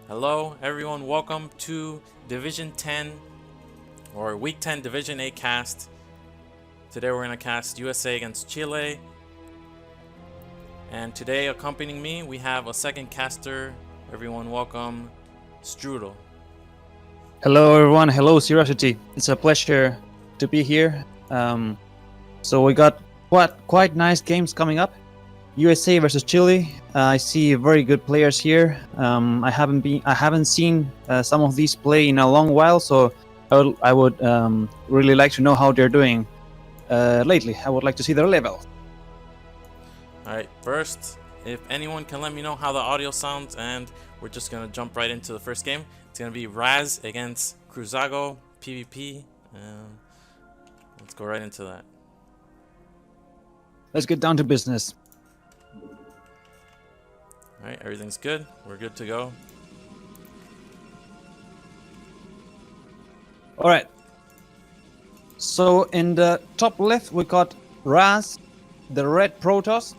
Hello everyone, welcome to Division 10 or Week 10 Division 8 cast. Today we're going to cast USA against Chile. And today accompanying me we have a second caster. Everyone welcome Strudel. Hello everyone, hello SeriOsity. It's a pleasure to be here. So we got quite nice games coming up. USA versus Chile. I see very good players here. I haven't seen some of these play in a long while, so I would really like to know how they're doing lately. I would like to see their level. Alright, first, if anyone can let me know how the audio sounds, and we're just gonna jump right into the first game. It's gonna be Raz against Cruzago PvP. Let's go right into that. Let's get down to business. Alright, everything's good. We're good to go. Alright. So in the top left we got Raz, the red Protoss.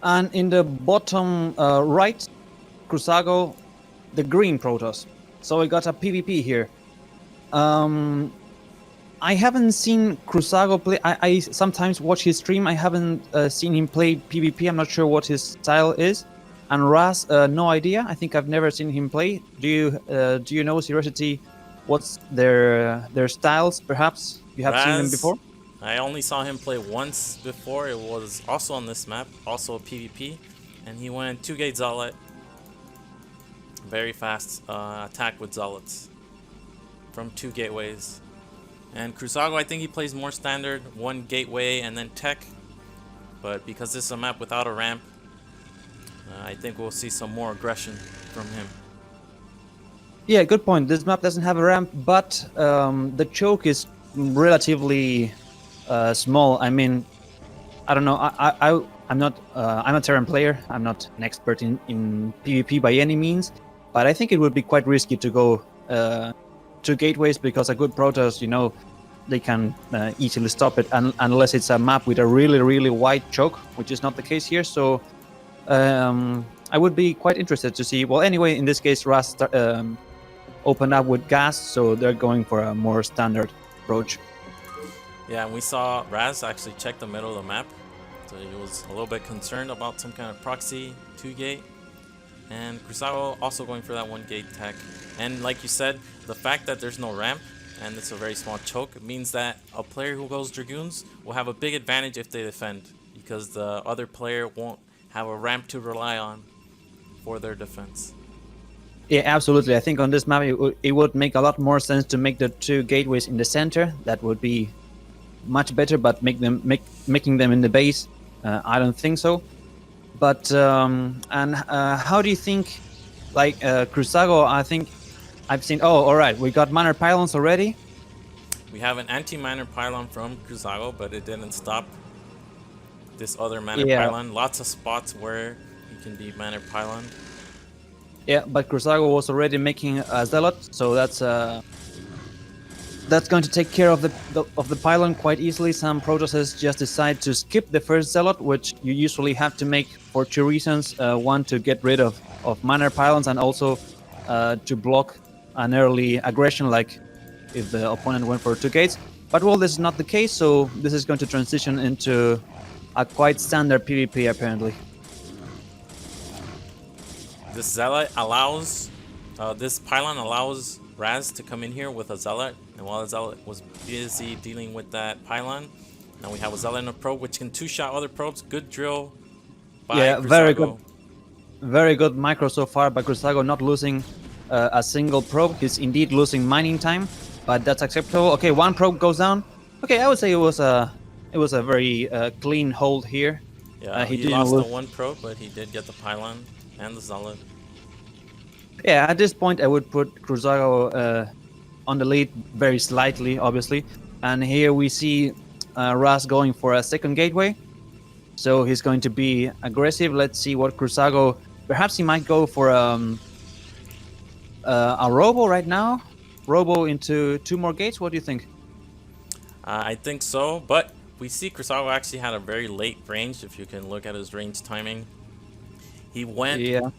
And in the bottom right, Cruzago, the green Protoss. So we got a PvP here. I haven't seen Cruzago play. I sometimes watch his stream. I haven't seen him play PvP. I'm not sure what his style is. And Raz, no idea. I think I've never seen him play. Do you know SeriOsity? What's their styles? Perhaps you have seen them before. I only saw him play once before. It was also on this map, also a PvP, and he went 2-gate Zealot. Very fast attack with Zealots from 2 gateways. And Cruzago, I think he plays more standard, 1 gateway and then tech. But because this is a map without a ramp, I think we'll see some more aggression from him. Yeah, good point. This map doesn't have a ramp, but the choke is relatively small. I mean, I don't know. I'm a Terran player. I'm not an expert in PvP by any means, but I think it would be quite risky to go 2 gateways, because a good Protoss, they can easily stop it, unless it's a map with a really wide choke, which is not the case here. So I would be quite interested to see. Well, anyway, in this case, Raz opened up with gas, so they're going for a more standard approach. Yeah, and we saw Raz actually check the middle of the map, so he was a little bit concerned about some kind of proxy 2-gate. And Cruzago also going for that 1-gate tech. And like you said, the fact that there's no ramp and it's a very small choke means that a player who goes Dragoons will have a big advantage if they defend, because the other player won't have a ramp to rely on for their defense. Yeah, absolutely. I think on this map it would make a lot more sense to make the 2 gateways in the center. That would be much better, but making them in the base, I don't think so. But how do you think, like Cruzago? I think I've seen. Oh, all right. We got Manor Pylons already. We have an anti-Manor Pylon from Cruzago, but it didn't stop this other Manor Pylon. Lots of spots where you can be Manor Pylon. Yeah, but Cruzago was already making a Zealot, so that's going to take care of the pylon quite easily. Some Protosses just decide to skip the first Zealot, which you usually have to make for 2 reasons. One, to get rid of Manor Pylons, and also to block an early aggression, like if the opponent went for 2 gates. But well, this is not the case, so this is going to transition into a quite standard PvP apparently. This Zealot allows, this pylon allows Raz to come in here with a Zealot, and while the Zealot was busy dealing with that pylon, now we have a Zealot and a probe which can 2-shot other probes. Good drill by Cruzago. Very good micro so far by Cruzago, not losing a single probe. He's indeed losing mining time, but that's acceptable. Okay, 1 probe goes down. Okay, I would say it was a very clean hold here. Yeah, he lost the 1 probe, but he did get the pylon and the Zealot. Yeah, at this point I would put Cruzago on the lead very slightly, obviously. And here we see Raz going for a 2nd gateway. So he's going to be aggressive. Let's see what Cruzago... Perhaps he might go for a Robo right now. Robo into 2 more gates. What do you think? I think so, but we see Kurosawa actually had a very late range. If you can look at his range timing, he went. Yeah.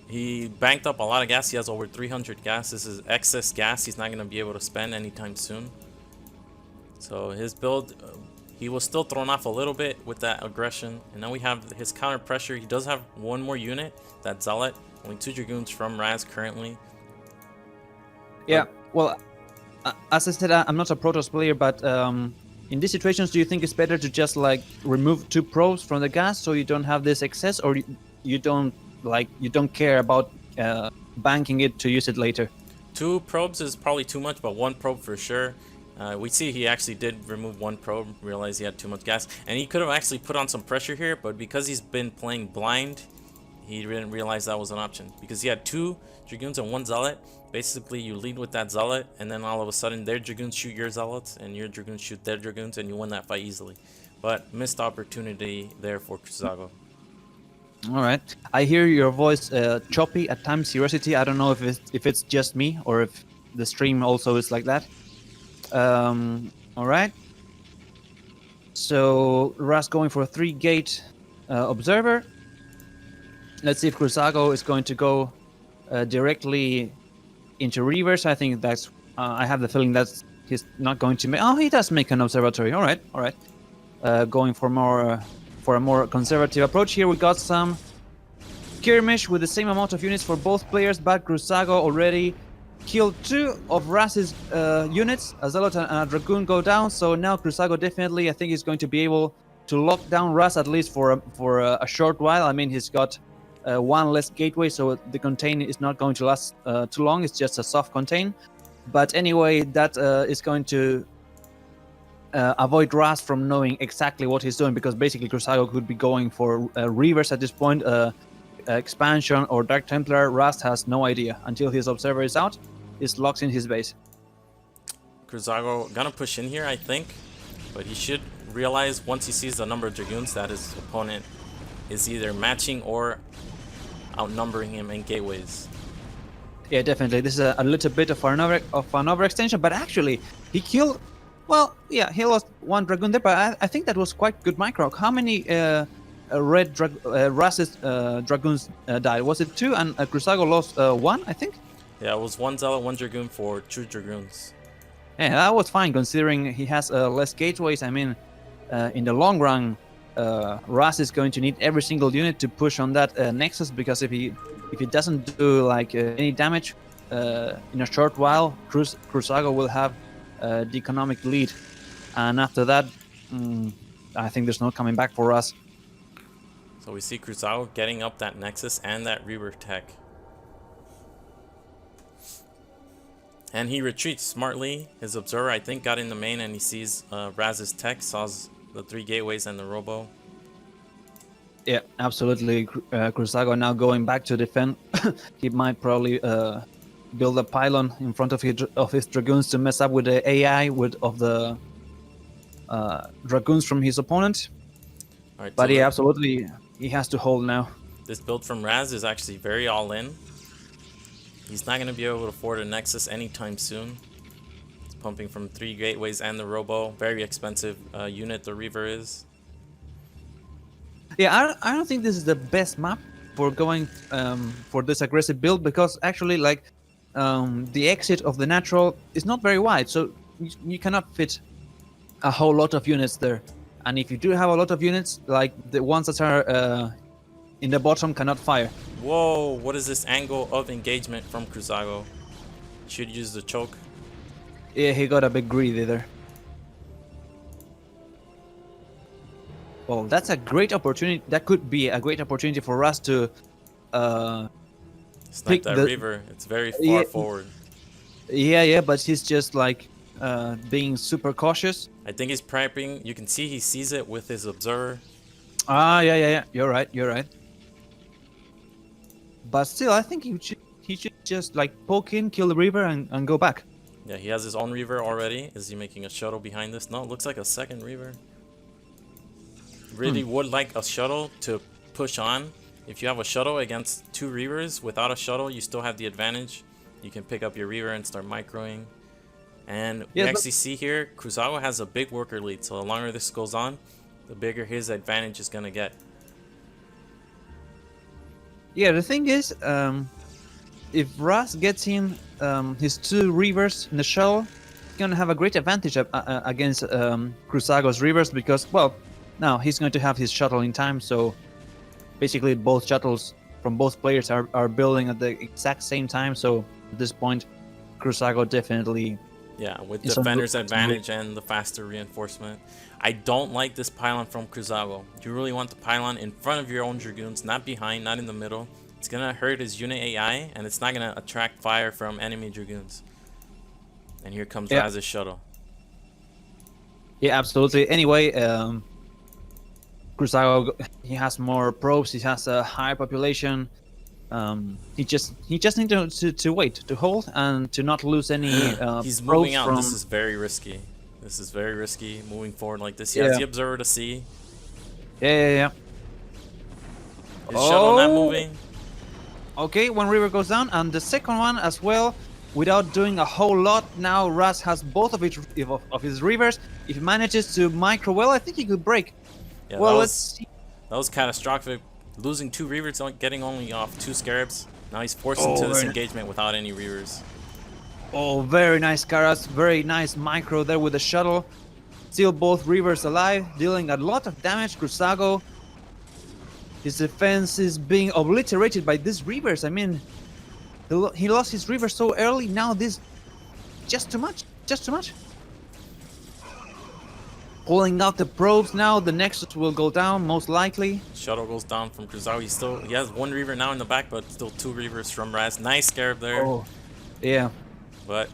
He banked up a lot of gas. He has over 300 gas. This is excess gas. He's not going to be able to spend anytime soon. So his build, he was still thrown off a little bit with that aggression. And now we have his counter pressure. He does have one more unit, that Zealot. Only 2 Dragoons from Raz currently. Yeah. Well, as I said, I'm not a Protoss player, but in these situations, do you think it's better to just like remove 2 probes from the gas so you don't have this excess, or you don't care about banking it to use it later? 2 probes is probably too much, but 1 probe for sure. We see he actually did remove 1 probe, realized he had too much gas, and he could have actually put on some pressure here, but because he's been playing blind, he didn't realize that was an option. Because he had 2 Dragoons and 1 Zealot. Basically, you lead with that Zealot, and then all of a sudden their Dragoons shoot your Zealots, and your Dragoons shoot their Dragoons, and you win that fight easily. But missed opportunity there for Kurosawa. All right. I hear your voice choppy at times, SeriOsity. I don't know if it's just me or if the stream also is like that. All right. So Ras going for a 3-gate observer. Let's see if Kurosawa is going to go directly into reverse. I think that's. I have the feeling that he's not going to make. Oh, he does make an observatory. All right. All right. Going for more. For a more conservative approach here, we got some skirmish with the same amount of units for both players, but Kurosawa already killed 2 of Raz's units. A Zealot and a Dragoon go down, so now Kurosawa definitely, I think, is going to be able to lock down Raz at least for a short while. I mean, he's got 1 less gateway, so the contain is not going to last too long. It's just a soft contain. But anyway, that is going to avoid Raz from knowing exactly what he's doing, because basically Kurosawa could be going for reverse at this point, expansion or Dark Templar. Raz has no idea until his observer is out. He's locked in his base. Kurosawa gonna push in here, I think, but he should realize once he sees the number of Dragoons that his opponent is either matching or outnumbering him in gateways. Yeah, definitely. This is a little bit of an overextension, but actually he killed. Well, yeah, he lost 1 Dragoon there, but I think that was quite good micro. How many red Raz's Dragoons died? Was it 2? And Kurosawa lost 1, I think? Yeah, it was 1 Zealot, 1 Dragoon for 2 Dragoons. Yeah, that was fine considering he has less gateways. I mean, in the long run, Raz is going to need every single unit to push on that Nexus, because if he doesn't do like any damage in a short while, Kurosawa will have the economic lead, and after that, I think there's no coming back for us. So we see Kurosawa getting up that Nexus and that Reaver tech, and he retreats smartly. His observer, I think, got in the main, and he sees Raz's tech, saws the 3 gateways and the Robo. Yeah, absolutely. Kurosawa now going back to defend. He might probably build a pylon in front of his Dragoons to mess up with the AI of the Dragoons from his opponent. All right, but so yeah, absolutely, he has to hold now. This build from Raz is actually very all-in. He's not going to be able to afford a Nexus anytime soon. It's pumping from 3 gateways and the Robo. Very expensive unit the Reaver is. Yeah, I don't think this is the best map for going for this aggressive build, because actually, like, the exit of the natural is not very wide, so you cannot fit a whole lot of units there. And if you do have a lot of units, like the ones that are in the bottom cannot fire. Whoa, what is this angle of engagement from Kurosawa? Should use the choke. Yeah, he got a bit greedy there. Well, that's a great opportunity. That could be a great opportunity for us to snipe that Reaver. It's very far forward. Yeah, but he's just like being super cautious. I think he's prepping. You can see he sees it with his observer. Ah, yeah. You're right. But still, I think he should just like poke in, kill the Reaver, and go back. Yeah, he has his own Reaver already. Is he making a shuttle behind this? No, it looks like a second Reaver. Really would like a shuttle to push on. If you have a shuttle against 2 Reavers, without a shuttle, you still have the advantage. You can pick up your Reaver and start microing. And we Yes, but actually see here, Kurosawa has a big worker lead, so the longer this goes on, the bigger his advantage is going to get. yeah, the thing is, if Ras gets in his 2 Reavers in the shuttle, he's gonna have a great advantage against Kurosaga's Reavers because, well, now he's going to have his shuttle in time, so basically both shuttles from both players are building at the exact same time, so at this point, Kurosaga definitely... Yeah, with It's on defender's the- advantage and the faster reinforcement. I don't like this pylon from Kurosawa. You really want the pylon in front of your own Dragoons, not behind, not in the middle. It's going to hurt his unit AI, and it's not going to attract fire from enemy Dragoons. And here comes Yeah. Raz's shuttle. Yeah, absolutely. Anyway, Kurosawa, he has more probes, he has a higher population. He just needs to wait, to hold, and to not lose any He's moving probes out. from... This is very risky. This is very risky, moving forward like this. He Yeah. has the observer to see. Yeah. His shuttle not Oh! moving. Okay, one Reaver goes down, and the second one as well, without doing a whole lot. Now Ras has both of his Reavers. If he manages to micro well, I think he could break. Yeah, Well, that let's was, see. that was catastrophic. Losing 2 Reavers, getting only off 2 Scarabs. Now he's forced into this very engagement without any Reavers. Oh, very nice, Karas. Very nice micro there with the shuttle. Still both Reavers alive, dealing a lot of damage. Kurosaga, his defense is being obliterated by these Reavers. I mean, he lost his Reaver so early. Now this, just too much. Just too much. Pulling out the probes now. The Nexus will go down, most likely. Shuttle goes down from Kurosawa. He has 1 Reaver now in the back, but still 2 Reavers from Raz. Nice Scarab there. Oh, yeah. But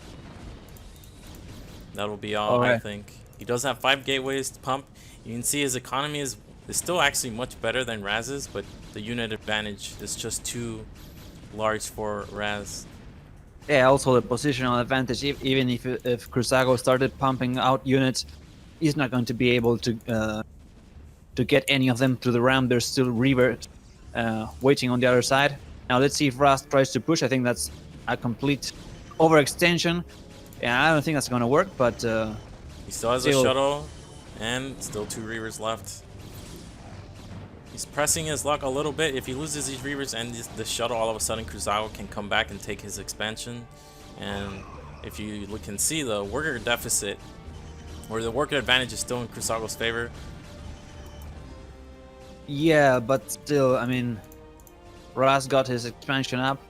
that'll be all, I think. He does have 5 gateways to pump. You can see his economy is still actually much better than Raz's, but the unit advantage is just too large for Raz. Yeah, also the positional advantage. Even if Kurosaga started pumping out units, he's not going to be able to get any of them to the ramp. There's still Reavers waiting on the other side. Now let's see if Raz tries to push. I think that's a complete overextension. Yeah, I don't think that's going to work, but... he still has a shuttle, and still 2 Reavers left. He's pressing his luck a little bit. If he loses these Reavers and the shuttle, all of a sudden Kurosawa can come back and take his expansion. And if you can see the worker deficit, or the worker advantage is still in Kurosaga's favor. Yeah, but still, I mean, Raz got his expansion up,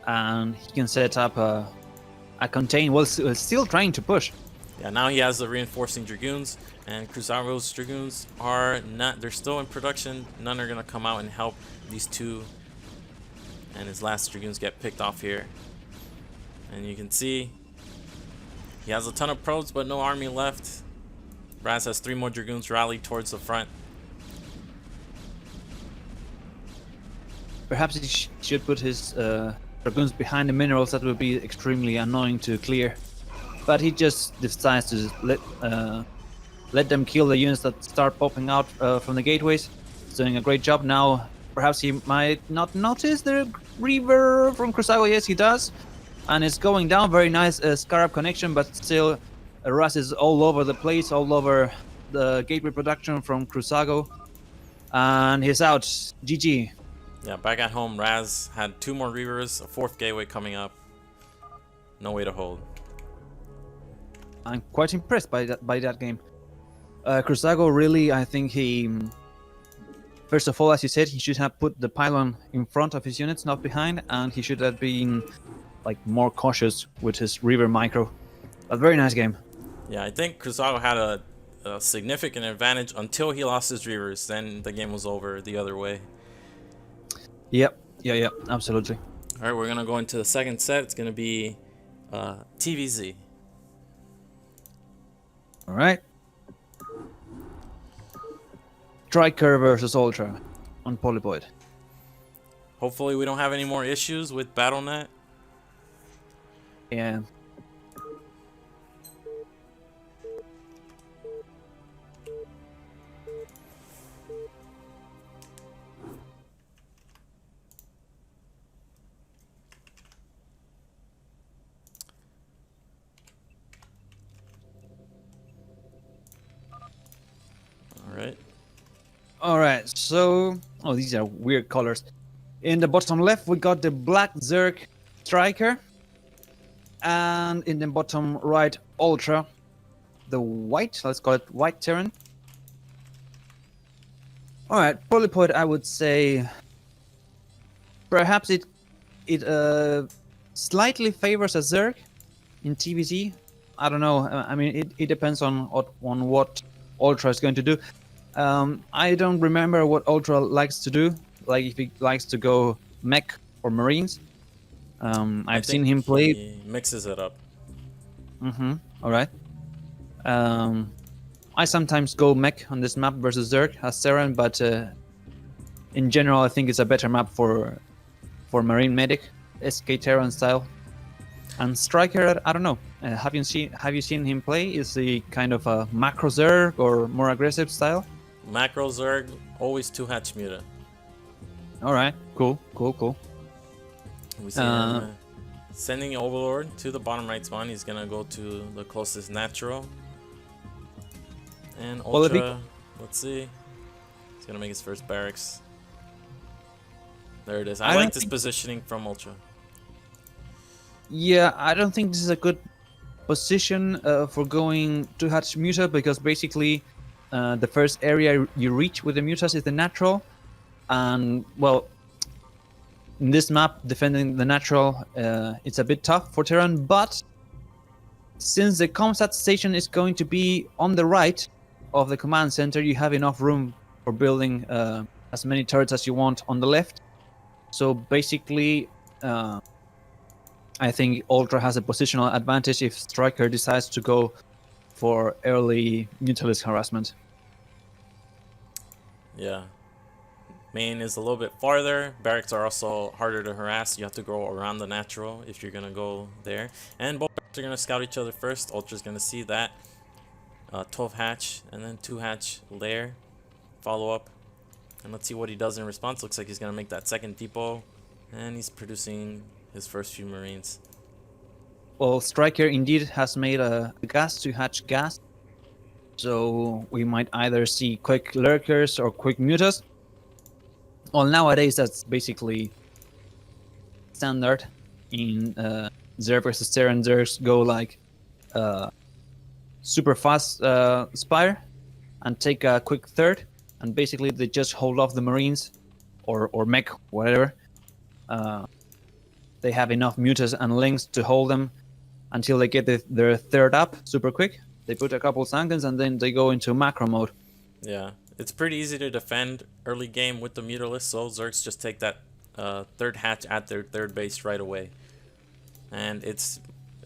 and he can set up a contain. Well, still trying to push. Yeah, now he has the reinforcing Dragoons, and Kurosaga's Dragoons are not, they're still in production. None are going to come out and help these 2. And his last Dragoons get picked off here. And you can see he has a ton of probes, but no army left. Raz has 3 more Dragoons rallied towards the front. Perhaps he should put his Dragoons behind the minerals. That would be extremely annoying to clear. But he just decides to let them kill the units that start popping out from the gateways. He's doing a great job now. Perhaps he might not notice the Reaver from Kurosawa. Yes, he does. And it's going down. Very nice Scarab connection, but still Raz is all over the place, all over the gateway production from Kurosawa. And he's out. GG. Yeah, back at home, Raz had 2 more Reavers, a 4th gateway coming up. No way to hold. I'm quite impressed by that game. Kurosawa really, I think he... First of all, as you said, he should have put the pylon in front of his units, not behind, and he should have been like more cautious with his Reaver micro. A very nice game. Yeah, I think Kurosawa had a significant advantage until he lost his Reavers. Then the game was over the other way. Yep, yeah, absolutely. All right, we're going to go into the second set. It's going to be TVZ. All right. Striker versus Ultra on Polypoid. Hopefully we don't have any more issues with BattleNet. Yeah. All right, so these are weird colors. In the bottom left, we got the black Zerg striker, and in the bottom right, Ultra, the white. Let's call it white Terran. All right, Polypoid, I would say perhaps it slightly favors a Zerg in TVZ. I don't know. I mean, it depends on what Ultra is going to do. I don't remember what Ultra likes to do. Like if he likes to go mech or Marines. I've seen him play. He mixes it up. All right. I sometimes go mech on this map versus Zerg as Terran, but in general, I think it's a better map for Marine Medic, SK Terran style. And Striker, I don't know. Have you seen him play? Is he kind of a macro Zerg or more aggressive style? Macro Zerg, always 2-hatch muta. All right, cool. We see him sending Overlord to the bottom right spawn. He's gonna go to the closest natural. And Ultra, let's see. He's gonna make his first barracks. There it is. I like this positioning from Ultra. Yeah, I don't think this is a good position for going to hatch muta, because basically the first area you reach with the mutas is the natural, and well, in this map defending the natural it's a bit tough for Terran, but since the comsat station is going to be on the right of the command center, you have enough room for building as many turrets as you want on the left. So basically I think Ultra has a positional advantage if Striker decides to go for early mutalist harassment. Yeah. Main is a little bit farther. Barracks are also harder to harass. You have to go around the natural if you're going to go there. And both barracks are going to scout each other first. Ultra's going to see that. 12 hatch and then 2 hatch lair. Follow up. And let's see what he does in response. Looks like he's going to make that second depot. And he's producing his first few Marines. Well, Striker indeed has made a gas to hatch gas. So we might either see quick lurkers or quick mutas. Well, nowadays that's basically standard in Zerg versus Terran. Zergs go like super fast spire and take a quick third, and basically they just hold off the Marines or mech, whatever. They have enough mutas and links to hold them until they get their third up super quick. They put a couple Sankens and then they go into macro mode. Yeah, it's pretty easy to defend early game with the mutalist, so Zergs just take that third hatch at their third base right away. And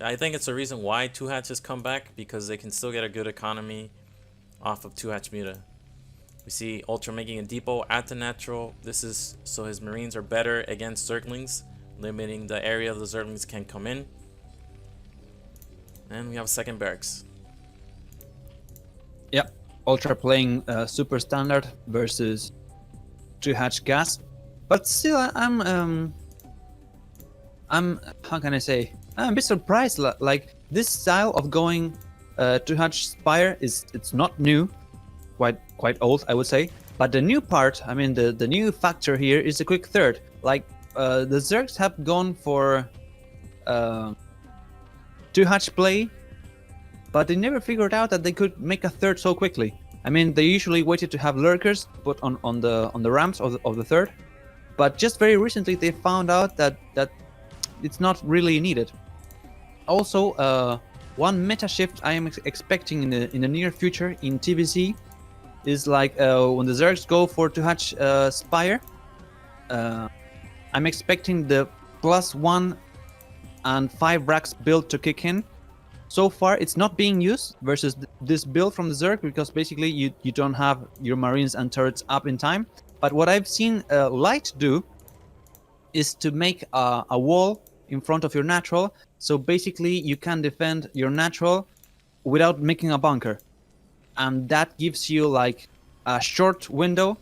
I think it's the reason why 2 hatches come back, because they can still get a good economy off of 2 hatch muta. We see Ultra making a depot at the natural. This is so his Marines are better against Zerglings, limiting the area the Zerglings can come in. And we have a second barracks. Yep, Ultra playing super standard versus 2 hatch gas, but still I'm how can I say, I'm a bit surprised. Like this style of going 2 hatch spire it's not new, quite old I would say. But the new part, I mean the new factor here is the quick third. Like the Zergs have gone for 2 hatch play, but they never figured out that they could make a third so quickly. I mean, they usually waited to have lurkers put on the ramps of the third, but just very recently they found out that it's not really needed. Also, one meta shift I am expecting in the near future in TVZ is like when the Zergs go for 2 hatch spire. I'm expecting the +1 and 5 racks build to kick in. So far, it's not being used versus this build from the Zerg, because basically you don't have your Marines and turrets up in time. But what I've seen Light do is to make a wall in front of your natural, so basically you can defend your natural without making a bunker, and that gives you like a short window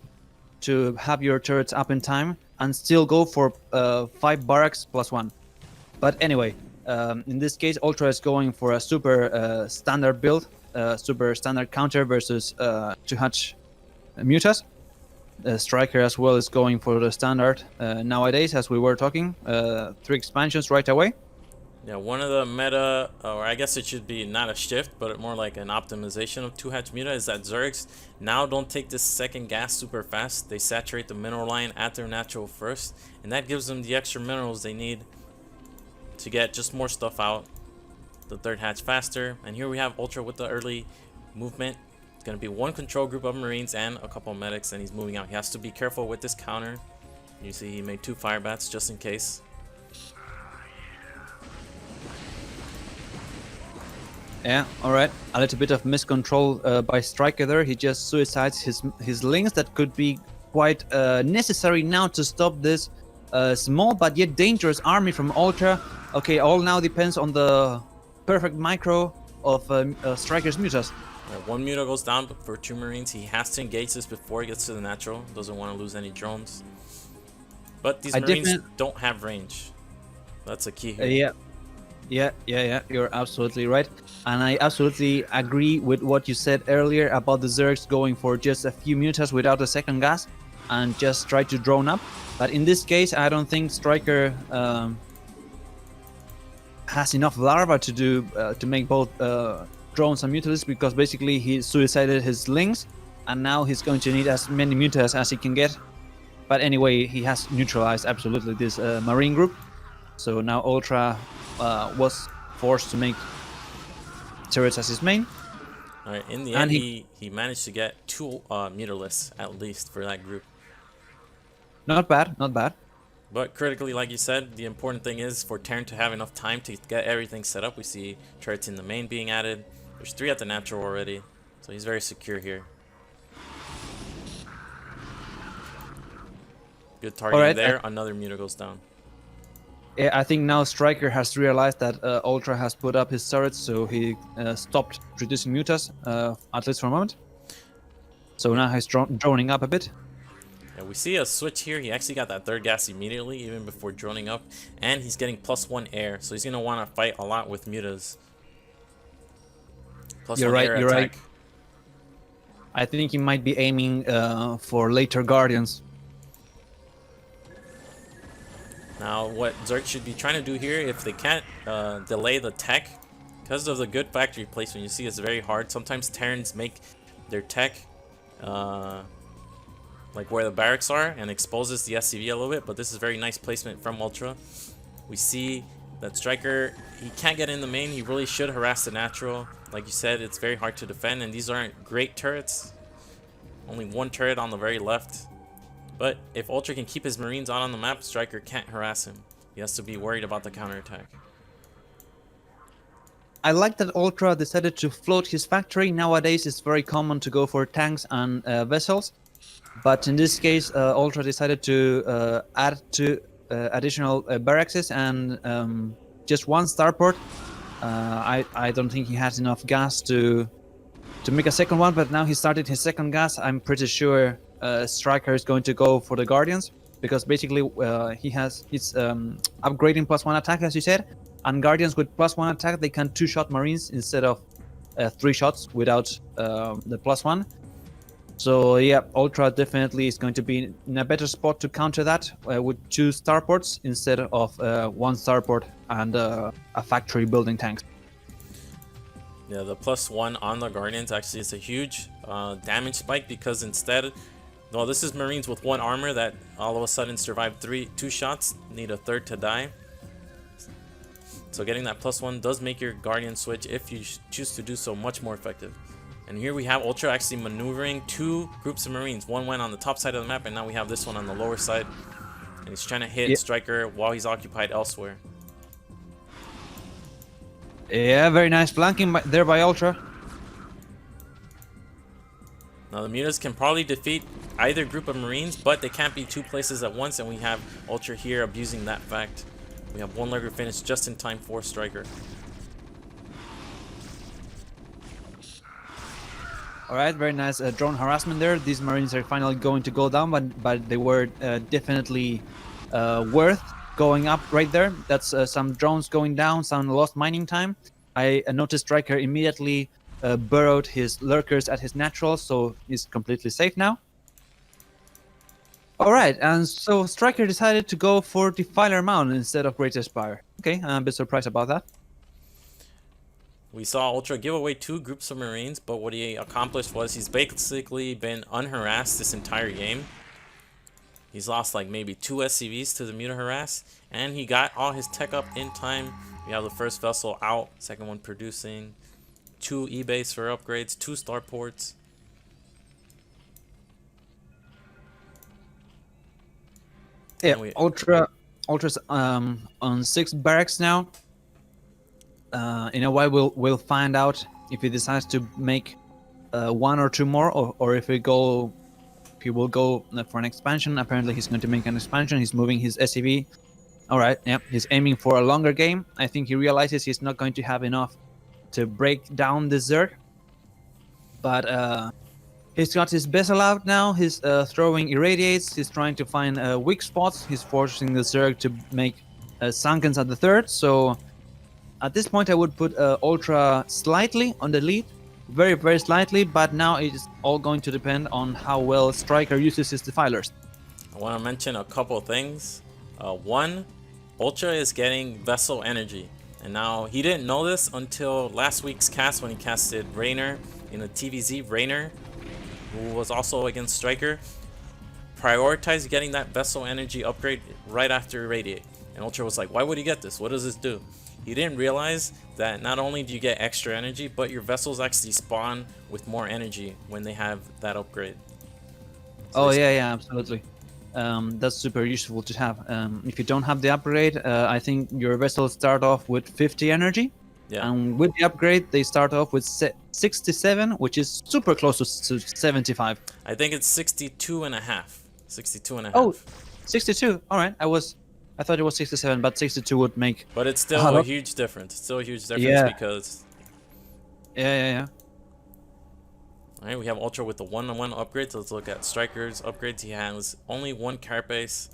to have your turrets up in time and still go for 5 barracks +1. But anyway, in this case, Ultra is going for a super standard build, super standard counter versus 2 hatch mutas. Striker as well is going for the standard nowadays, as we were talking. 3 expansions right away. Yeah, one of the meta, or I guess it should be not a shift, but more like an optimization of 2-hatch meta, is that Zergs now don't take this second gas super fast. They saturate the mineral line at their natural first, and that gives them the extra minerals they need to get just more stuff out the 3rd hatch faster. And here we have Ultra with the early movement. It's going to be one control group of Marines and a couple of medics, and he's moving out. He has to be careful with this counter. You see he made 2 fire bats just in case. Yeah, alright. A little bit of miscontrol by Striker there. He just suicides his links. That could be quite necessary now to stop this small but yet dangerous army from Ultra. Okay, all now depends on the perfect micro of Striker's mutas. One muta goes down for 2 Marines. He has to engage this before he gets to the natural. Doesn't want to lose any drones. But these Marines don't have range. That's a key here. Yeah, you're absolutely right. And I absolutely agree with what you said earlier about the Zergs going for just a few mutas without a second gas and just try to drone up. But in this case, I don't think Striker has enough larva to do to make both drones and mutalists, because basically he suicided his links and now he's going to need as many mutas as he can get. But anyway, he has neutralized absolutely this Marine group. So now Ultra was forced to make turrets as his main. Alright, in the end, he managed to get 2 mutalists at least for that group. Not bad, not bad. But critically, like you said, the important thing is for Terran to have enough time to get everything set up. We see turrets in the main being added. There's 3 at the natural already, so he's very secure here. Good targeting there. Another muta goes down. Yeah, I think now Striker has realized that Ultra has put up his turrets, so he stopped producing mutas, at least for a moment. So now he's droning up a bit. Yeah, we see a switch here. He actually got that 3rd gas immediately, even before droning up. And he's getting +1 air, so he's going to want to fight a lot with mutas. You're right, you're right. I think he might be aiming for later Guardians. Now, what Zerg should be trying to do here, if they can't delay the tech, because of the good factory placement, you see it's very hard. Sometimes Terrans make their tech like where the barracks are and exposes the SCV a little bit, but this is very nice placement from Ultra. We see that Striker, he can't get in the main. He really should harass the natural. Like you said, it's very hard to defend, and these aren't great turrets. Only 1 turret on the very left. But if Ultra can keep his Marines on the map, Striker can't harass him. He has to be worried about the counterattack. I like that Ultra decided to float his factory. Nowadays, it's very common to go for tanks and vessels. But in this case, Ultra decided to add 2 additional barracks and just 1 starport. I don't think he has enough gas to make a second one, but now he started his second gas. I'm pretty sure Striker is going to go for the Guardians, because basically he's upgrading +1 attack, as you said, and Guardians with +1 attack, they can 2-shot Marines instead of 3 shots without the +1. So yeah, Ultra definitely is going to be in a better spot to counter that with 2 starports instead of 1 starport and a factory building tanks. Yeah, the +1 on the Guardians actually is a huge damage spike, because instead, well, this is Marines with 1 armor that all of a sudden survived 2 shots, need a 3rd to die. So getting that +1 does make your Guardian switch, if you choose to do so, much more effective. And here we have Ultra actually maneuvering 2 groups of Marines. One went on the top side of the map, and now we have this one on the lower side. And he's trying to hit Striker while he's occupied elsewhere. Yeah, very nice flanking there by Ultra. Now the mutas can probably defeat either group of Marines, but they can't be 2 places at once, and we have Ultra here abusing that fact. We have 1 lurker finish just in time for Striker. Alright, very nice drone harassment there. These Marines are finally going to go down, but they were definitely worth going up right there. That's some drones going down, some lost mining time. I noticed Striker immediately burrowed his lurkers at his natural, so he's completely safe now. All right, and so Striker decided to go for Defiler Mountain instead of Great Aspire. Okay, I'm a bit surprised about that. We saw Ultra give away 2 groups of Marines, but what he accomplished was he's basically been unharassed this entire game. He's lost like maybe 2 SCVs to the Muta Harass, and he got all his tech up in time. We have the first vessel out, second one producing, 2 E-base for upgrades, 2 starports. Yeah, Ultra's on 6 barracks now. In a while, we'll find out if he decides to make 1 or 2 more, or if he will go for an expansion. Apparently, he's going to make an expansion. He's moving his SCV. All right, yeah, he's aiming for a longer game. I think he realizes he's not going to have enough to break down the Zerg. But he's got his vessel out now. He's throwing irradiates. He's trying to find weak spots. He's forcing the Zerg to make Sunkens at the 3rd. So at this point, I would put Ultra slightly on the lead. Very, very slightly. But now it's all going to depend on how well Striker uses his Defilers. I want to mention a couple things. One, Ultra is getting Vessel Energy. And now, he didn't know this until last week's cast when he casted Raynor in a TVZ. Raynor, who was also against Striker, prioritized getting that Vessel Energy upgrade right after Irradiate. And Ultra was like, why would he get this? What does this do? He didn't realize that not only do you get extra energy, but your vessels actually spawn with more energy when they have that upgrade. So yeah, absolutely. That's super useful to have. If you don't have the upgrade, I think your vessels start off with 50 energy. Yeah. And with the upgrade, they start off with 67, which is super close to 75. I think it's 62 and a half. 62 and a half. Oh, 62. All right. I thought it was 67, but 62 would make. But it's still a huge difference. It's still a huge difference because. Yeah. All right, we have Ultra with the 1-on-1 upgrades. Let's look at Striker's upgrades. He has only 1 carapace,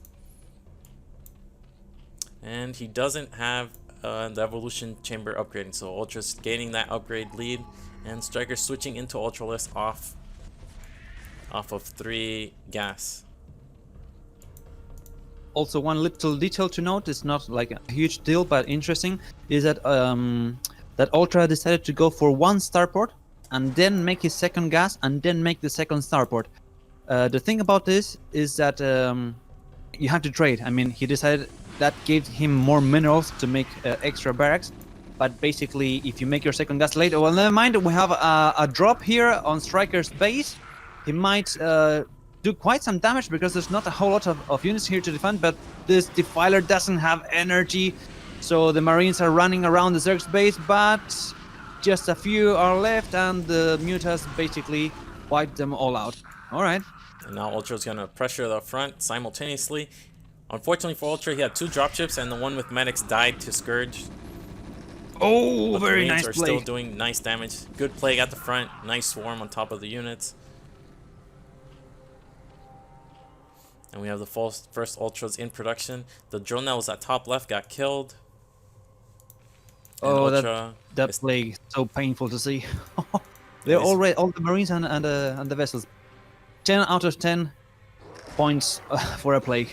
and he doesn't have the evolution chamber upgrading. So Ultra's gaining that upgrade lead, and Striker switching into Ultralist off of 3 gas. Also, one little detail to note, it's not like a huge deal, but interesting, is that that Ultra decided to go for 1 starport and then make his second gas and then make the second starport. The thing about this is that you have to trade. I mean, he decided that gave him more minerals to make extra barracks. But basically, if you make your second gas later, well, never mind. We have a drop here on Striker's base. He might do quite some damage because there's not a whole lot of units here to defend, but this Defiler doesn't have energy, so the Marines are running around the Zerg's base, but just a few are left, and the Mutas basically wiped them all out. Alright. And now Ultra's gonna pressure the front simultaneously. Unfortunately for Ultra, he had 2 dropships, and the one with medics died to Scourge. Oh, but very the nice are play. Still doing nice damage. Good plague at the front. Nice swarm on top of the units. And we have the first Ultras in production. The drone that was at top left got killed. Oh, that plague, so painful to see. They're all the Marines and the vessels. 10 out of 10 points for a plague.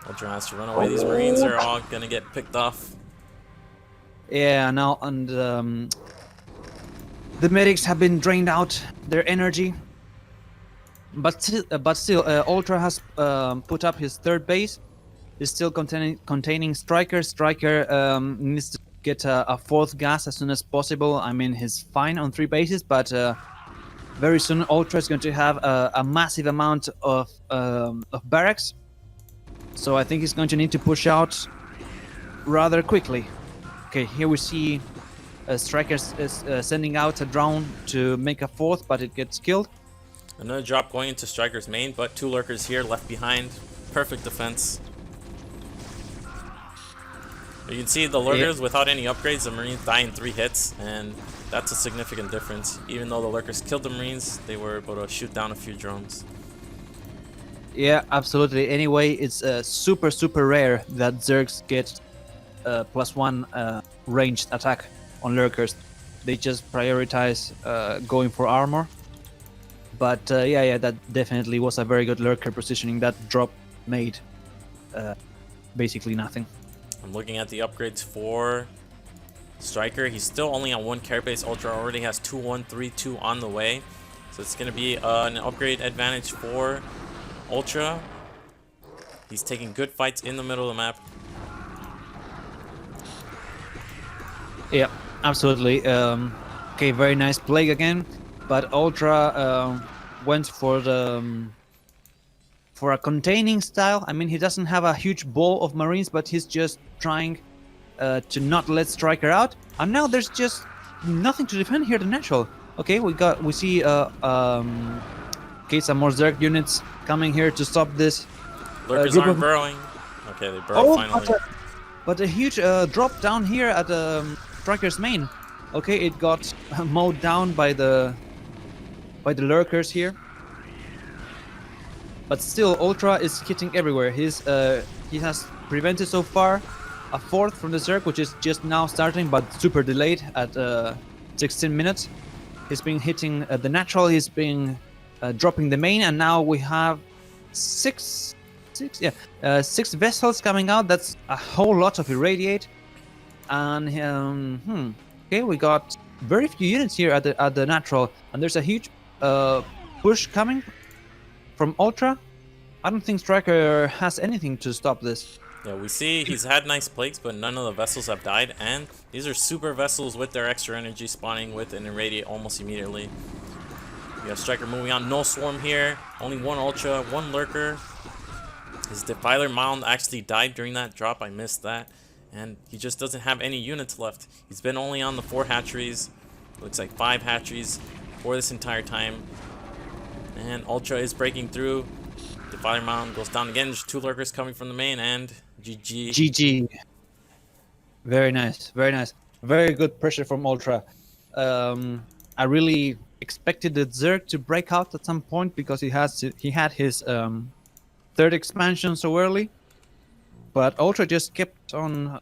Ultra has to run away. These Marines are all gonna get picked off. Yeah, now, and the medics have been drained out their energy. But still, Ultra has put up his 3rd base. It's still containing Striker. Striker needs to get a 4th gas as soon as possible. I mean, he's fine on 3 bases, but very soon Ultra is going to have a massive amount of barracks. So I think he's going to need to push out rather quickly. Okay, here we see Striker is sending out a drone to make a 4th, but it gets killed. Another drop going into Striker's main, but 2 lurkers here left behind. Perfect defense. You can see the lurkers without any upgrades, the Marines die in 3 hits, and that's a significant difference. Even though the lurkers killed the Marines, they were able to shoot down a few drones. Yeah, absolutely. Anyway, it's super rare that Zergs get +1 ranged attack on lurkers. They just prioritize going for armor. But yeah, that definitely was a very good lurker positioning. That drop made basically nothing. I'm looking at the upgrades for Striker. He's still only on 1 Carapace. Ultra already has 2, 1, 3, 2 on the way. So it's going to be an upgrade advantage for Ultra. He's taking good fights in the middle of the map. Yeah, absolutely. Okay, very nice play again. But Ultra went for the for a containing style. I mean, he doesn't have a huge ball of Marines, but he's just trying to not let Striker out. And now there's just nothing to defend here. The natural. Okay, we see okay, some more Zerg units coming here to stop this. Lurkers aren't burrowing. Okay, they burrow finally. But a huge drop down here at Striker's main. Okay, it got mowed down by the lurkers here. But still, Ultra is hitting everywhere. He has prevented so far a fourth from the Zerg, which is just now starting, but super delayed at 16 minutes. He's been hitting the natural. He's been dropping the main, and now we have six vessels coming out. That's a whole lot of irradiate. And okay, we got very few units here at the natural, and there's a huge push coming from Ultra. I don't think Striker has anything to stop this. Yeah, we see he's had nice plagues, but none of the vessels have died, and these are super vessels with their extra energy spawning with an irradiate almost immediately. We have Striker moving on, no swarm here, only 1 Ultra, 1 Lurker. His Defiler Mound actually died during that drop, I missed that, and he just doesn't have any units left. He's been only on the 4 hatcheries, looks like 5 hatcheries for this entire time. And Ultra is breaking through. Defiler Mound goes down again. There's 2 Lurkers coming from the main, and GG. GG. Very nice, very nice. Very good pressure from Ultra. I really expected the Zerg to break out at some point because he had his 3rd expansion so early. But Ultra just kept on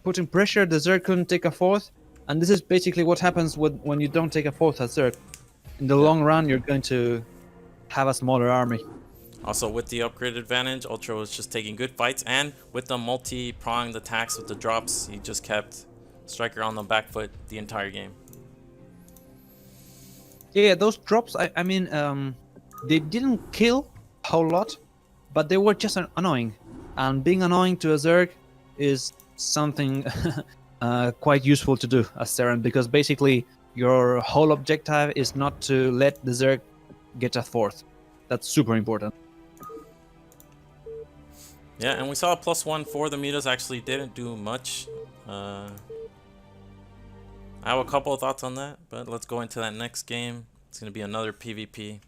putting pressure. The Zerg couldn't take a 4th. And this is basically what happens when you don't take a 4th at Zerg. In the long run, you're going to have a smaller army. Also, with the upgrade advantage, Ultra was just taking good fights, and with the multi-pronged attacks with the drops, he just kept Striker on the back foot the entire game. Yeah, those drops, I mean, they didn't kill a whole lot, but they were just annoying. And being annoying to a Zerg is something quite useful to do as Terran, because basically your whole objective is not to let the Zerg get a 4th. That's super important. Yeah, and we saw a +1 for the mutas. Actually didn't do much. I have a couple of thoughts on that, but let's go into that next game. It's going to be another PvP.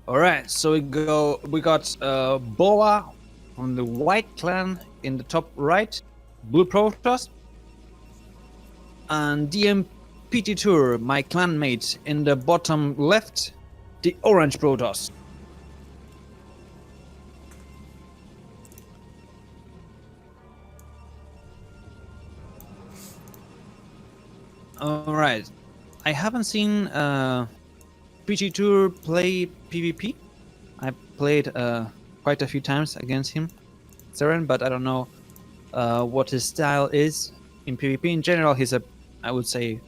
Alright, so we got Boa on the white clan in the top right, blue Protoss, and DMPT Tour, my clanmate, in the bottom left, the orange Protoss. Alright, I haven't seen PT Tour play PvP. I played quite a few times against him, Seren, but I don't know what his style is in PvP. In general, he's I would say,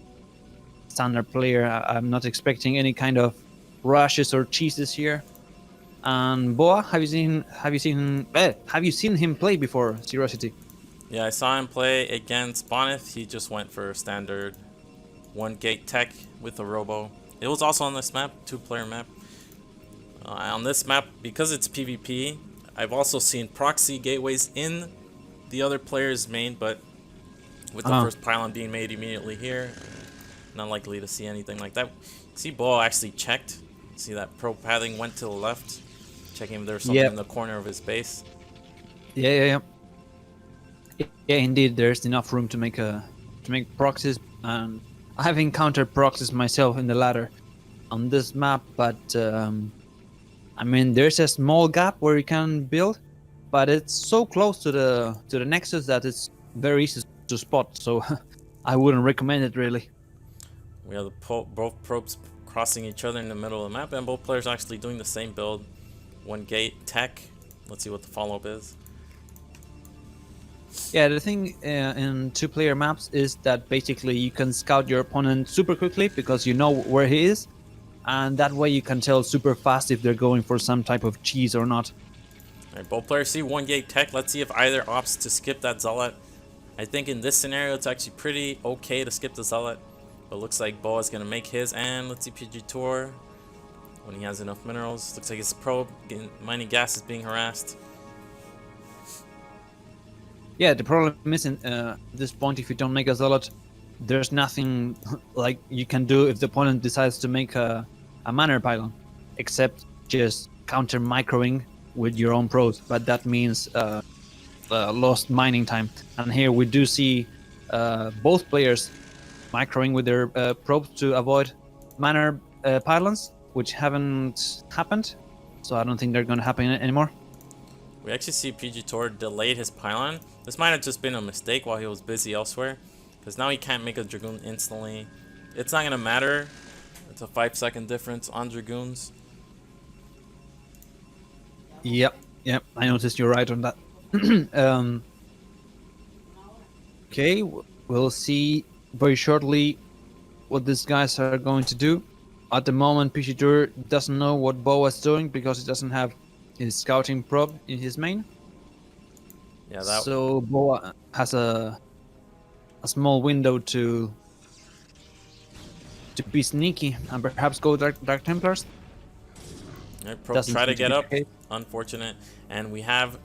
standard player. I'm not expecting any kind of rushes or cheeses here. And Boa, have you seen him play before, SeriOsity? Yeah, I saw him play against Boneth. He just went for standard 1 gate tech with a robo. It was also on this map, 2-player map. On this map, because it's PvP, I've also seen proxy gateways in the other player's main, but with the first pylon being made immediately here, not likely to see anything like that. See, Bo actually checked. See that probe pathing went to the left, checking if there's something in the corner of his base. Yeah, indeed. There's enough room to make proxies, and I have encountered proxies myself in the ladder on this map, but I mean, there's a small gap where you can build, but it's so close to the nexus that it's very easy to spot. So I wouldn't recommend it really. We have both probes crossing each other in the middle of the map, and both players actually doing the same build. One gate tech. Let's see what the follow-up is. Yeah, the thing in two-player maps is that basically you can scout your opponent super quickly because you know where he is, and that way you can tell super fast if they're going for some type of cheese or not. Alright, both players see one gate tech. Let's see if either opts to skip that Zealot. I think in this scenario it's actually pretty okay to skip the Zealot, but looks like Boa is gonna make his. And let's see PG Tour when he has enough minerals. Looks like his probe mining gas is being harassed. Yeah, the problem is at this point, if you don't make a Zealot, there's nothing like you can do if the opponent decides to make a manor pylon, except just counter microing with your own probes. But that means lost mining time. And here we do see both players microing with their probes to avoid manor pylons, which haven't happened. So I don't think they're going to happen anymore. We actually see PG Tour delayed his pylon. This might have just been a mistake while he was busy elsewhere, because now he can't make a Dragoon instantly. It's not going to matter. It's a 5-second difference on Dragoons. Yep, I noticed you're right on that. Okay, we'll see very shortly what these guys are going to do. At the moment, PG Tour doesn't know what Boa's doing because he doesn't have his scouting probe in his main. Yeah, So Boa has a small window to be sneaky and perhaps go Dark Templars. Right, probe try to get up. Unfortunate. And we have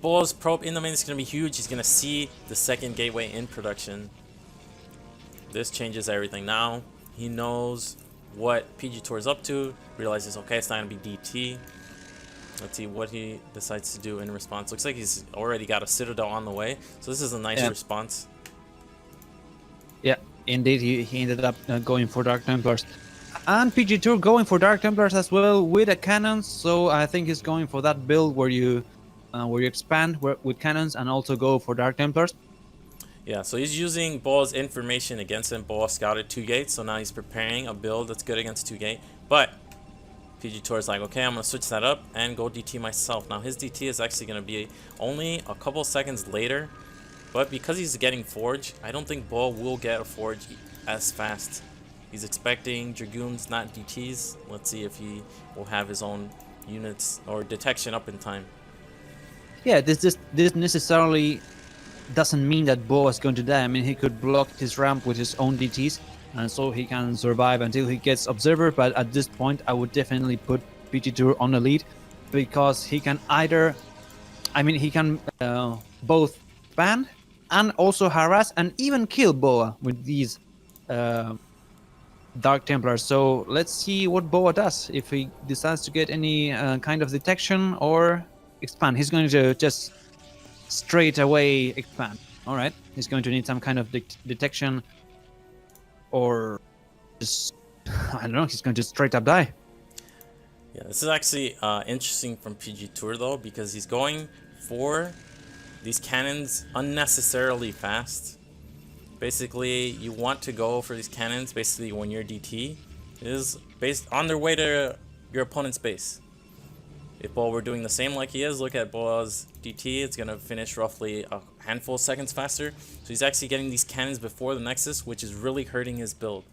Boa's probe in the main. It's going to be huge. He's going to see the second gateway in production. This changes everything. Now he knows what PG Tour is up to. Realizes, okay, it's not going to be DT. Let's see what he decides to do in response. Looks like he's already got a Citadel on the way. So this is a nice response. Yeah, indeed. He ended up going for Dark Templars. And PG Tour going for Dark Templars as well with a cannon. So I think he's going for that build where you expand with cannons and also go for Dark Templars. Yeah, so he's using Boa's information against him. Boa scouted 2 gates, so now he's preparing a build that's good against 2 gate. But PG Tour is like, okay, I'm going to switch that up and go DT myself. Now his DT is actually going to be only a couple seconds later, but because he's getting Forge, I don't think Boa will get a Forge as fast. He's expecting Dragoons, not DTs. Let's see if he will have his own units or detection up in time. Yeah, this necessarily doesn't mean that Boa is going to die. I mean, he could block his ramp with his own DTs, and so he can survive until he gets Observer. But at this point, I would definitely put PG Tour on the lead, because he can both ban and also harass and even kill Boa with these Dark Templars. So let's see what Boa does, if he decides to get any kind of detection or expand. He's going to just straight away expand. All right, he's going to need some kind of detection, or just, I don't know, he's going to straight up die. Yeah, this is actually interesting from PG Tour though, because he's going for these cannons unnecessarily fast. Basically, you want to go for these cannons basically when your DT is based on their way to your opponent's base. If Boa were doing the same like he is, look at Boa's DT, it's going to finish roughly a handful of seconds faster. So he's actually getting these cannons before the Nexus, which is really hurting his build.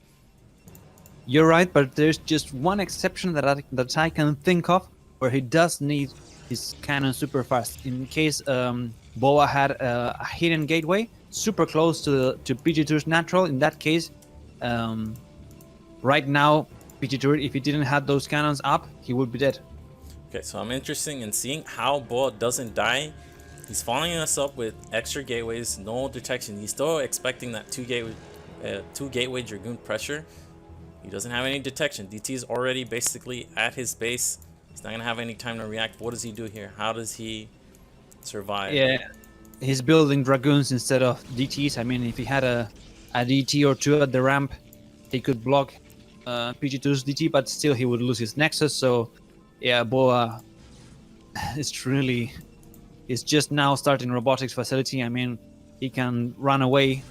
You're right, but there's just one exception that I can think of where he does need his cannon super fast. In case Boa had a hidden gateway super close to PG Tour's natural, in that case, right now, PG Tour, if he didn't have those cannons up, he would be dead. Okay, so I'm interested in seeing how Boa doesn't die. He's following us up with extra gateways, no detection. He's still expecting that two gateway Dragoon pressure. He doesn't have any detection. DT is already basically at his base. He's not gonna have any time to react. What does he do here? How does he survive? Yeah, he's building Dragoons instead of DTs. I mean, if he had a DT or two at the ramp, he could block PG2's DT, but still he would lose his Nexus. So yeah, Boa is just now starting robotics facility. I mean, he can run away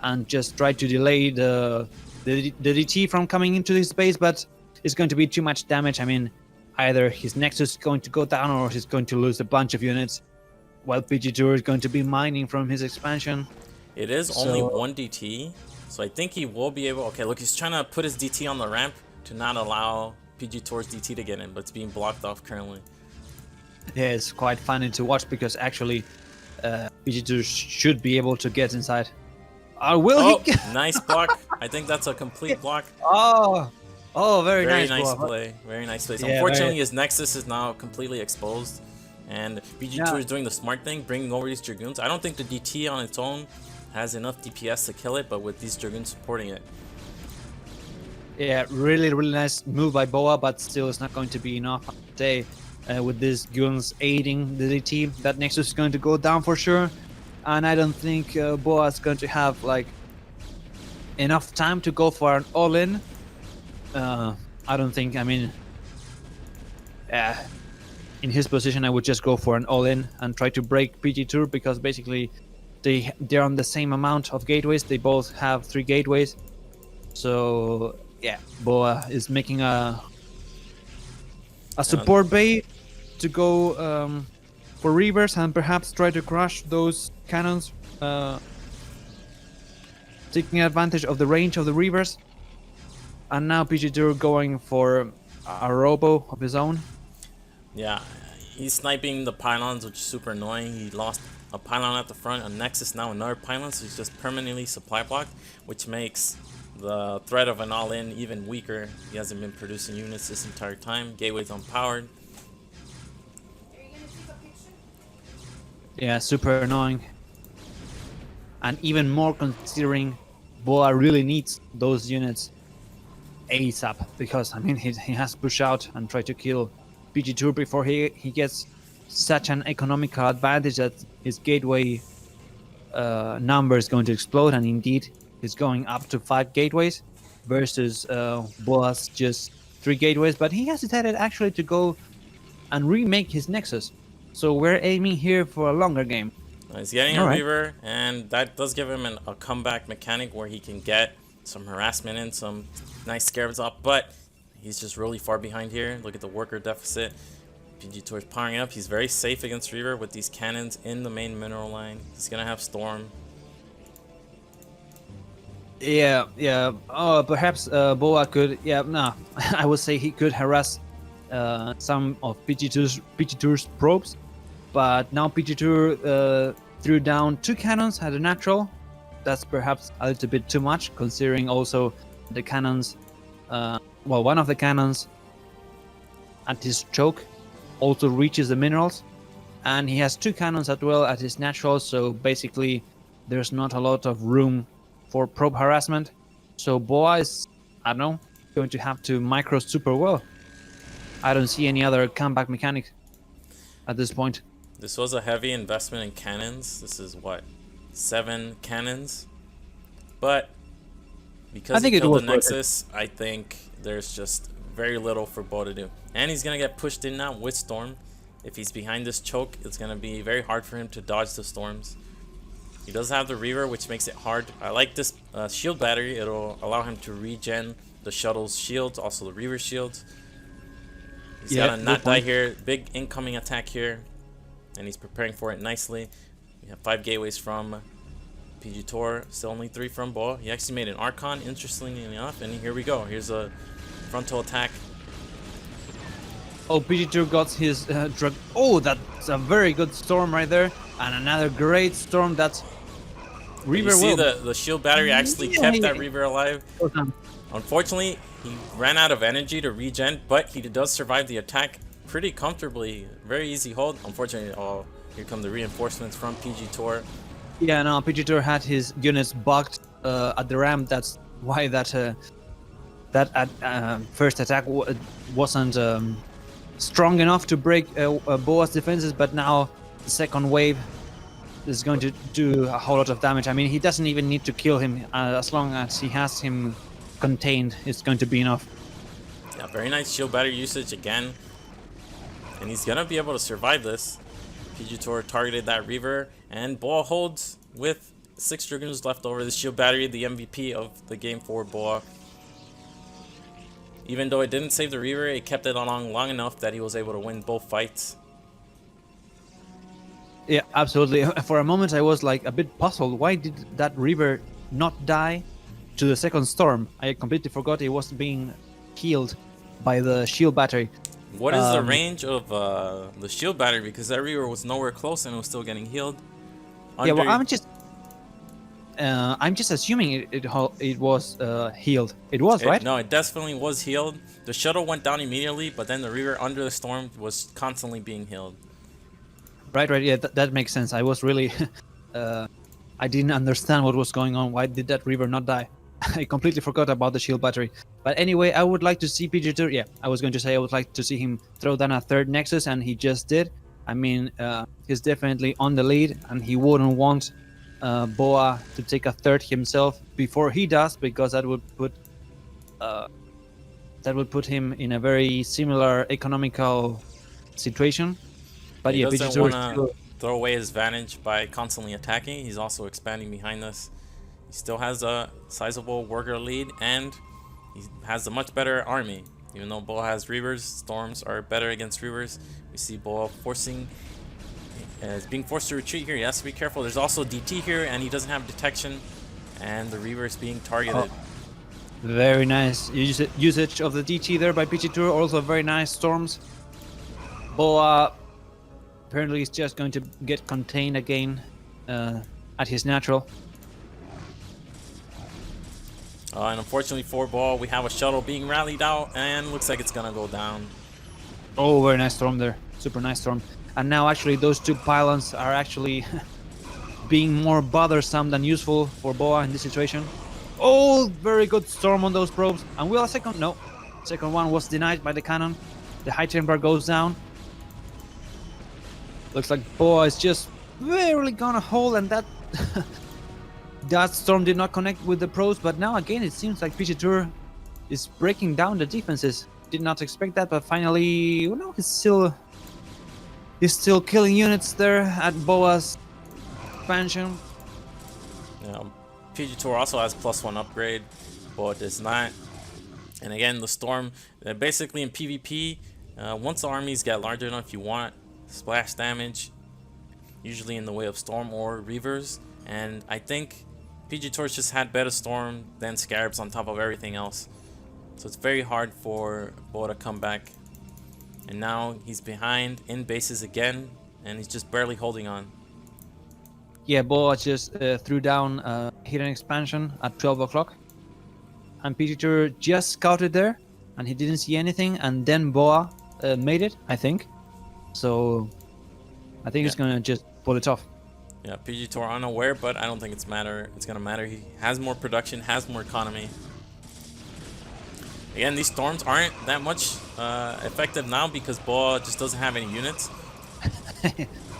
and just try to delay the the DT from coming into his base, but it's going to be too much damage. I mean, either his Nexus is going to go down or he's going to lose a bunch of units, while PG2 is going to be mining from his expansion. It is only one DT, so I think he will be able... Okay, look, he's trying to put his DT on the ramp to not allow PG2's DT to get in, but it's being blocked off currently. Yeah, it's quite funny to watch because actually PG2 should be able to get inside. Will he? Nice block. I think that's a complete block. Very nice block. play. Very nice play. Yeah, Unfortunately, his Nexus is now completely exposed, and PG2 is doing the smart thing, bringing over these Dragoons. I don't think the DT on its own has enough DPS to kill it, but with these Dragoons supporting it. Yeah, really, really nice move by Boa, but still it's not going to be enough today. With these goons aiding the DT, that Nexus is going to go down for sure. And I don't think Boa is going to have like enough time to go for an all-in. I don't think, I mean, in his position I would just go for an all-in and try to break PG2 because basically they're on the same amount of gateways. They both have 3 gateways. So yeah, Boa is making a support bay to go for Reavers and perhaps try to crush those cannons, taking advantage of the range of the Reavers. And now PG2 going for a robo of his own. Yeah, he's sniping the pylons, which is super annoying. He lost a pylon at the front, a Nexus, now another pylon, so he's just permanently supply blocked, which makes the threat of an all-in even weaker. He hasn't been producing units this entire time. Gateway's unpowered. Yeah, super annoying. And even more considering Boa really needs those units ASAP, because I mean he has to push out and try to kill PG2 before he gets such an economical advantage that his gateway number is going to explode, and indeed he's going up to 5 gateways versus Boa's just 3 gateways, but he has decided actually to go and remake his Nexus. So we're aiming here for a longer game. He's getting a Reaver, and that does give him a comeback mechanic where he can get some harassment in, some nice scarabs up, but he's just really far behind here. Look at the worker deficit. PG2 is powering up. He's very safe against Reaver with these cannons in the main mineral line. He's gonna have Storm. Yeah. Oh, perhaps Boa could. Yeah, no. I would say he could harass some of PG2's probes, but now PG2 threw down 2 cannons at a natural. That's perhaps a little bit too much, considering also the cannons. Well, one of the cannons at his choke also reaches the minerals, and he has 2 cannons as well at his natural. So basically, there's not a lot of room for probe harassment. So Boa is, I don't know, going to have to micro super well. I don't see any other comeback mechanic at this point. This was a heavy investment in cannons. This is what, 7 cannons, but because he killed the Nexus, I think there's just very little for Bo to do. And he's gonna get pushed in now with Storm. If he's behind this choke, it's gonna be very hard for him to dodge the storms. He does have the Reaver, which makes it hard. I like this shield battery. It'll allow him to regen the shuttle's shields, also the Reaver shields. He's gotta not die here. Big incoming attack here, and he's preparing for it nicely. We have 5 gateways from PG2, still only 3 from Bo. He actually made an Archon, interestingly enough, and here we go. Here's a frontal attack. Oh, PG2 got his drug. Oh, that's a very good storm right there, and another great storm. That's Reaver. You see the shield battery actually kept that Reaver alive. Unfortunately, he ran out of energy to regen, but he does survive the attack pretty comfortably. Very easy hold. Unfortunately, oh, here come the reinforcements from PG2. Yeah, no, PG2 had his units bugged at the ramp. That's why that first attack wasn't strong enough to break Boa's defenses, but now the second wave is going to do a whole lot of damage. I mean, he doesn't even need to kill him. As long as he has him contained, it's going to be enough. Yeah, very nice shield battery usage again. And he's going to be able to survive this. PG2 targeted that Reaver, and Boa holds with 6 Dragoons left over. The shield battery, the MVP of the game for Boa. Even though it didn't save the Reaver, it kept it along long enough that he was able to win both fights. Yeah, absolutely. For a moment, I was like a bit puzzled. Why did that Reaver not die to the second storm? I completely forgot it was being healed by the shield battery. What is the range of the shield battery? Because that Reaver was nowhere close and it was still getting healed. Yeah, well, I'm just assuming it was healed. It was, right? No, it definitely was healed. The shuttle went down immediately, but then the Reaver under the storm was constantly being healed. Right. Yeah, that makes sense. I was really, I didn't understand what was going on. Why did that Reaver not die? I completely forgot about the shield battery. But anyway, I would like to see PG2. Yeah, I was going to say I would like to see him throw down a third Nexus, and he just did. I mean, he's definitely on the lead, and he wouldn't want Boa to take a third himself before he does, because that would put him in a very similar economical situation. But he yeah, doesn't PG2 want is to still... throw away his advantage by constantly attacking. He's also expanding behind us. He still has a sizable worker lead, and he has a much better army. Even though Boa has Reavers, Storms are better against Reavers. We see Boa is being forced to retreat here. He has to be careful. There's also DT here, and he doesn't have detection, and the Reaver is being targeted. Very nice usage of the DT there by PG2. Also very nice Storms. Boa apparently is just going to get contained again at his natural. And unfortunately for Boa, we have a shuttle being rallied out, and looks like it's gonna go down. Oh, very nice Storm there. Super nice Storm. And now actually those two pylons are actually being more bothersome than useful for Boa in this situation. Oh, very good Storm on those probes. And we'll second... No. Second one was denied by the cannon. The high temper goes down. Looks like Boa is just barely gonna hold, and that that Storm did not connect with the pros. But now again, it seems like PG2 is breaking down the defenses. Did not expect that, but finally, you know, he's still killing units there at Boa's expansion. Yeah, PG2 also has +1 upgrade, Boa does not. And again, the Storm, basically in PvP, once the armies get large enough, you want splash damage, usually in the way of Storm or Reavers. And I think PG2 just had better Storm than Scarabs on top of everything else. So it's very hard for Boa to come back. And now he's behind in bases again, and he's just barely holding on. Yeah, Boa just threw down hidden expansion at 12 o'clock. And PG2 just scouted there, and he didn't see anything, and then Boa made it, I think. So I think he's gonna just pull it off. Yeah, PG2 are unaware, but I don't think it's gonna matter. He has more production, has more economy. Again, these Storms aren't that much effective now because Boa just doesn't have any units.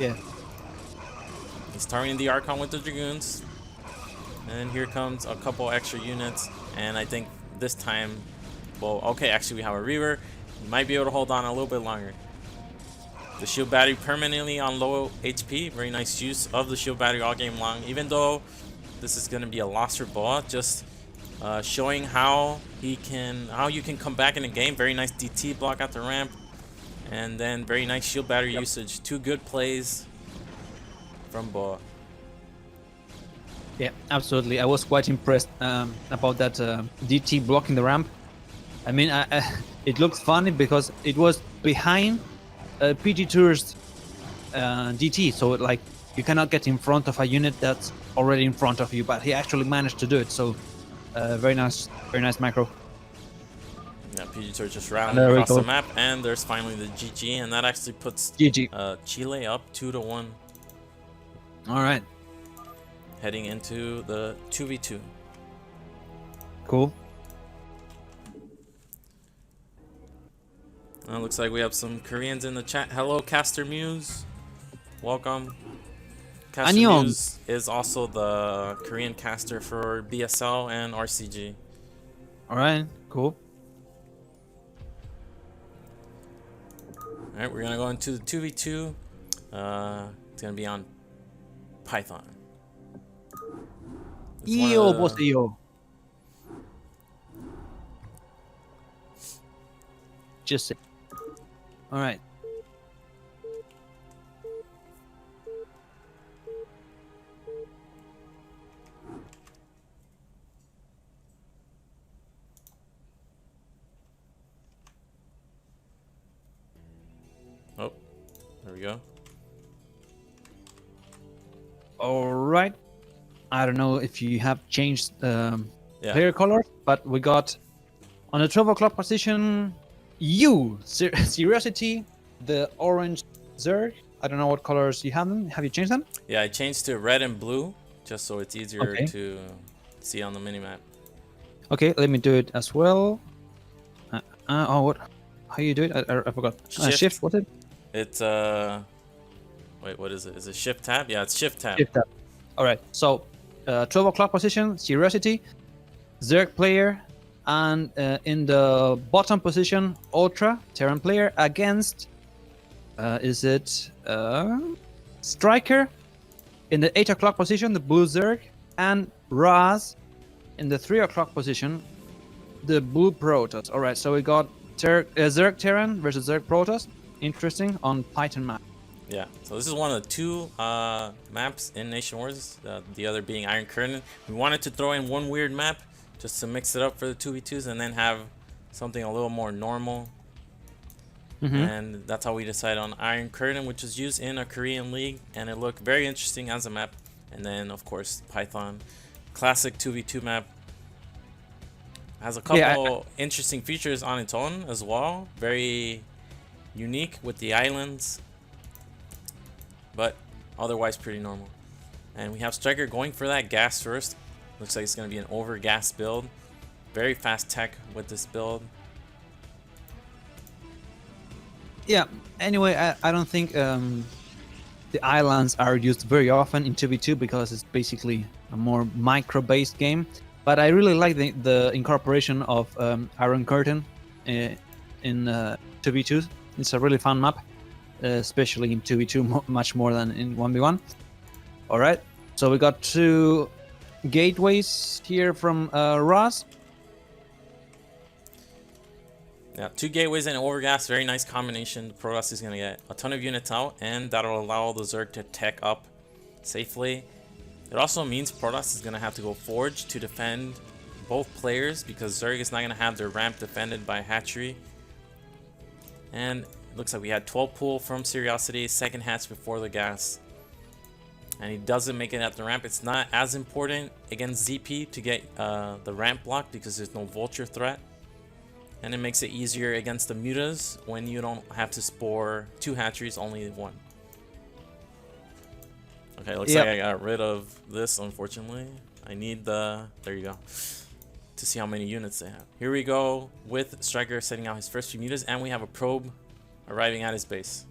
Yeah. He's targeting the Archon with the Dragoons. And here comes a couple extra units. And I think this time, well, okay, actually we have a Reaver. He might be able to hold on a little bit longer. The shield battery permanently on low HP. Very nice use of the shield battery all game long. Even though this is going to be a loss for Boa, just showing how you can come back in the game. Very nice DT block at the ramp, and then very nice shield battery usage. Two good plays from Boa. Yeah, absolutely. I was quite impressed about that DT blocking the ramp. I mean, it looked funny because it was behind PG2's DT, so like you cannot get in front of a unit that's already in front of you, but he actually managed to do it. So very nice macro. Yeah, PG2 are just rounding across the map, and there's finally the GG, and that actually puts Chile up 2-1. All right. Heading into the 2v2. Cool. Looks like we have some Koreans in the chat. Hello, Caster Muse. Welcome. Caster Muse is also the Korean caster for BSL and RCG. All right, cool. All right, we're gonna go into the 2v2. It's gonna be on Python. It's one Yo, of boss, the... yo. Just say. All right. Oh, there we go. All right. I don't know if you have changed Yeah. player colors, but we got on the 12 o'clock position, SeriOsity, the orange Zerg. I don't know what colors you have them. Have you changed them? Yeah, I changed to red and blue just so it's easier Okay. to see on the minimap. Okay, let me do it as well. Oh, what? How you do it? I forgot. Shift, what's it? It's wait, what is it? Is it shift tab? Yeah, it's shift tab. Shift tab. All right. So, 12 o'clock position, SeriOsity, Zerg player, and in the bottom position, Ultra Terran player against. Is it Striker in the 8 o'clock position, the blue Zerg, and Raz in the 3 o'clock position, the blue Protoss. All right, so we got Zerg Terran versus Zerg Protoss. Interesting on Titan map. Yeah, so this is one of the two maps in Nation Wars, the other being Iron Curtain. We wanted to throw in one weird map just to mix it up for the 2v2s and then have something a little more normal. And that's how we decided on Iron Curtain, which is used in a Korean league, and it looked very interesting as a map. And then, of course, Python, classic 2v2 map. Has a couple interesting features on its own as well. Very unique with the islands, but otherwise pretty normal. And we have Striker going for that gas first. Looks like it's going to be an over gas build. Very fast tech with this build. Yeah, anyway, I don't think the islands are used very often in 2v2 because it's basically a more micro-based game. But I really like the incorporation of Iron Curtain in 2v2. It's a really fun map, especially in 2v2 much more than in 1v1. All right, so we got two gateways here from Ross. Yeah, two gateways and overgas, very nice combination. The Protoss is going to get a ton of units out, and that'll allow the Zerg to tech up safely. It also means Protoss is going to have to go Forge to defend both players because Zerg is not going to have their ramp defended by Hatchery. And it looks like we had 12 pull from SeriOsity, second hatch before the gas. And he doesn't make it at the ramp. It's not as important against ZP to get the ramp block because there's no vulture threat. And it makes it easier against the mutas when you don't have to spore two hatcheries, only one. Okay, looks like I got rid of this, unfortunately. I need the... There you go. To see how many units they have. Here we go with Striker setting out his first few mutas, and we have a probe arriving at his base.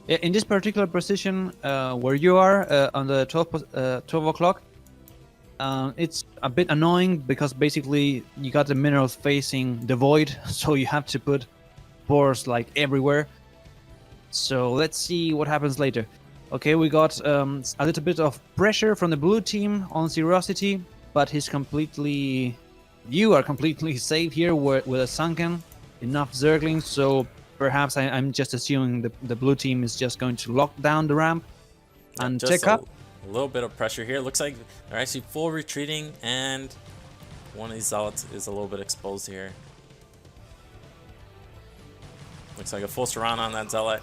In this particular position where you are on the 12 o'clock, it's a bit annoying because basically you got the minerals facing the void, so you have to put bores like everywhere. So let's see what happens later. Okay, we got a little bit of pressure from the blue team on SeriOsity, but you are completely safe here with a sunken, enough Zerglings, so perhaps I'm just assuming the blue team is just going to lock down the ramp and check up. A little bit of pressure here. Looks like they're actually full retreating, and one of these zealots is a little bit exposed here. Looks like a full surround on that zealot.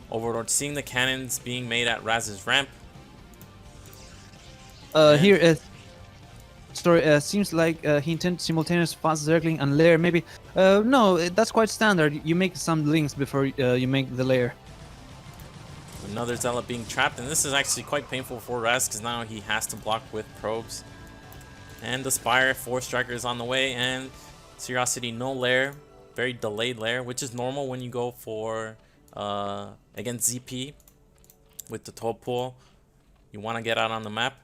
Overlord seeing the cannons being made at Raz's ramp. Here is story. Seems like he intended simultaneous fast zergling and layer. Maybe no, that's quite standard. You make some links before you make the layer. Another zealot being trapped, and this is actually quite painful for Raz because now he has to block with probes. And the Spire, 4 strikers on the way, and SeriOsity no lair, very delayed lair, which is normal when you go for against ZP with the 12 pool. You want to get out on the map.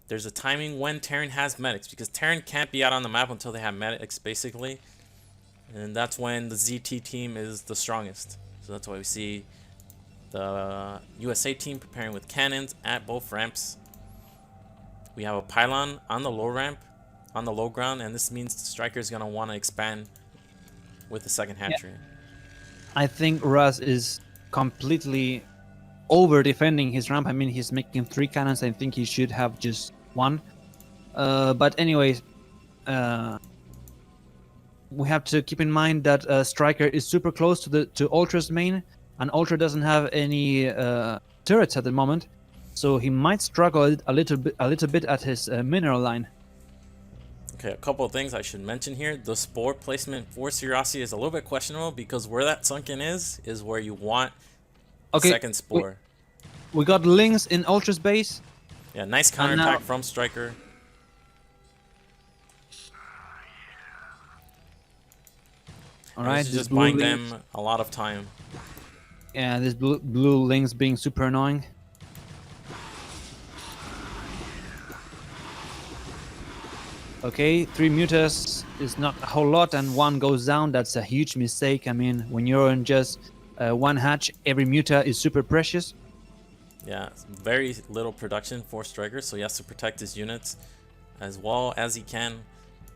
There's a timing when Terran has medics because Terran can't be out on the map until they have medics basically, and that's when the ZT team is the strongest. So that's why we see The USA team preparing with cannons at both ramps. We have a pylon on the low ramp, on the low ground, and this means the striker is going to want to expand with the second hatchery. I think Raz is completely over defending his ramp. I mean, he's making 3 cannons. I think he should have just 1. But anyways, we have to keep in mind that Striker is super close to Ultra's main, and Ultra doesn't have any turrets at the moment, so he might struggle a little bit at his mineral line. Okay, a couple of things I should mention here. The spore placement for SeriOsity is a little bit questionable because where that sunken is where you want second spore. We got Lynx in Ultra's base. Yeah, nice counterattack from Striker. Alright, just buying them a lot of time. Yeah, this blue Lynx being super annoying. Okay, 3 mutas is not a whole lot, and 1 goes down. That's a huge mistake. I mean, when you're in just 1 hatch, every muta is super precious. Yeah, very little production for Striker, so he has to protect his units as well as he can.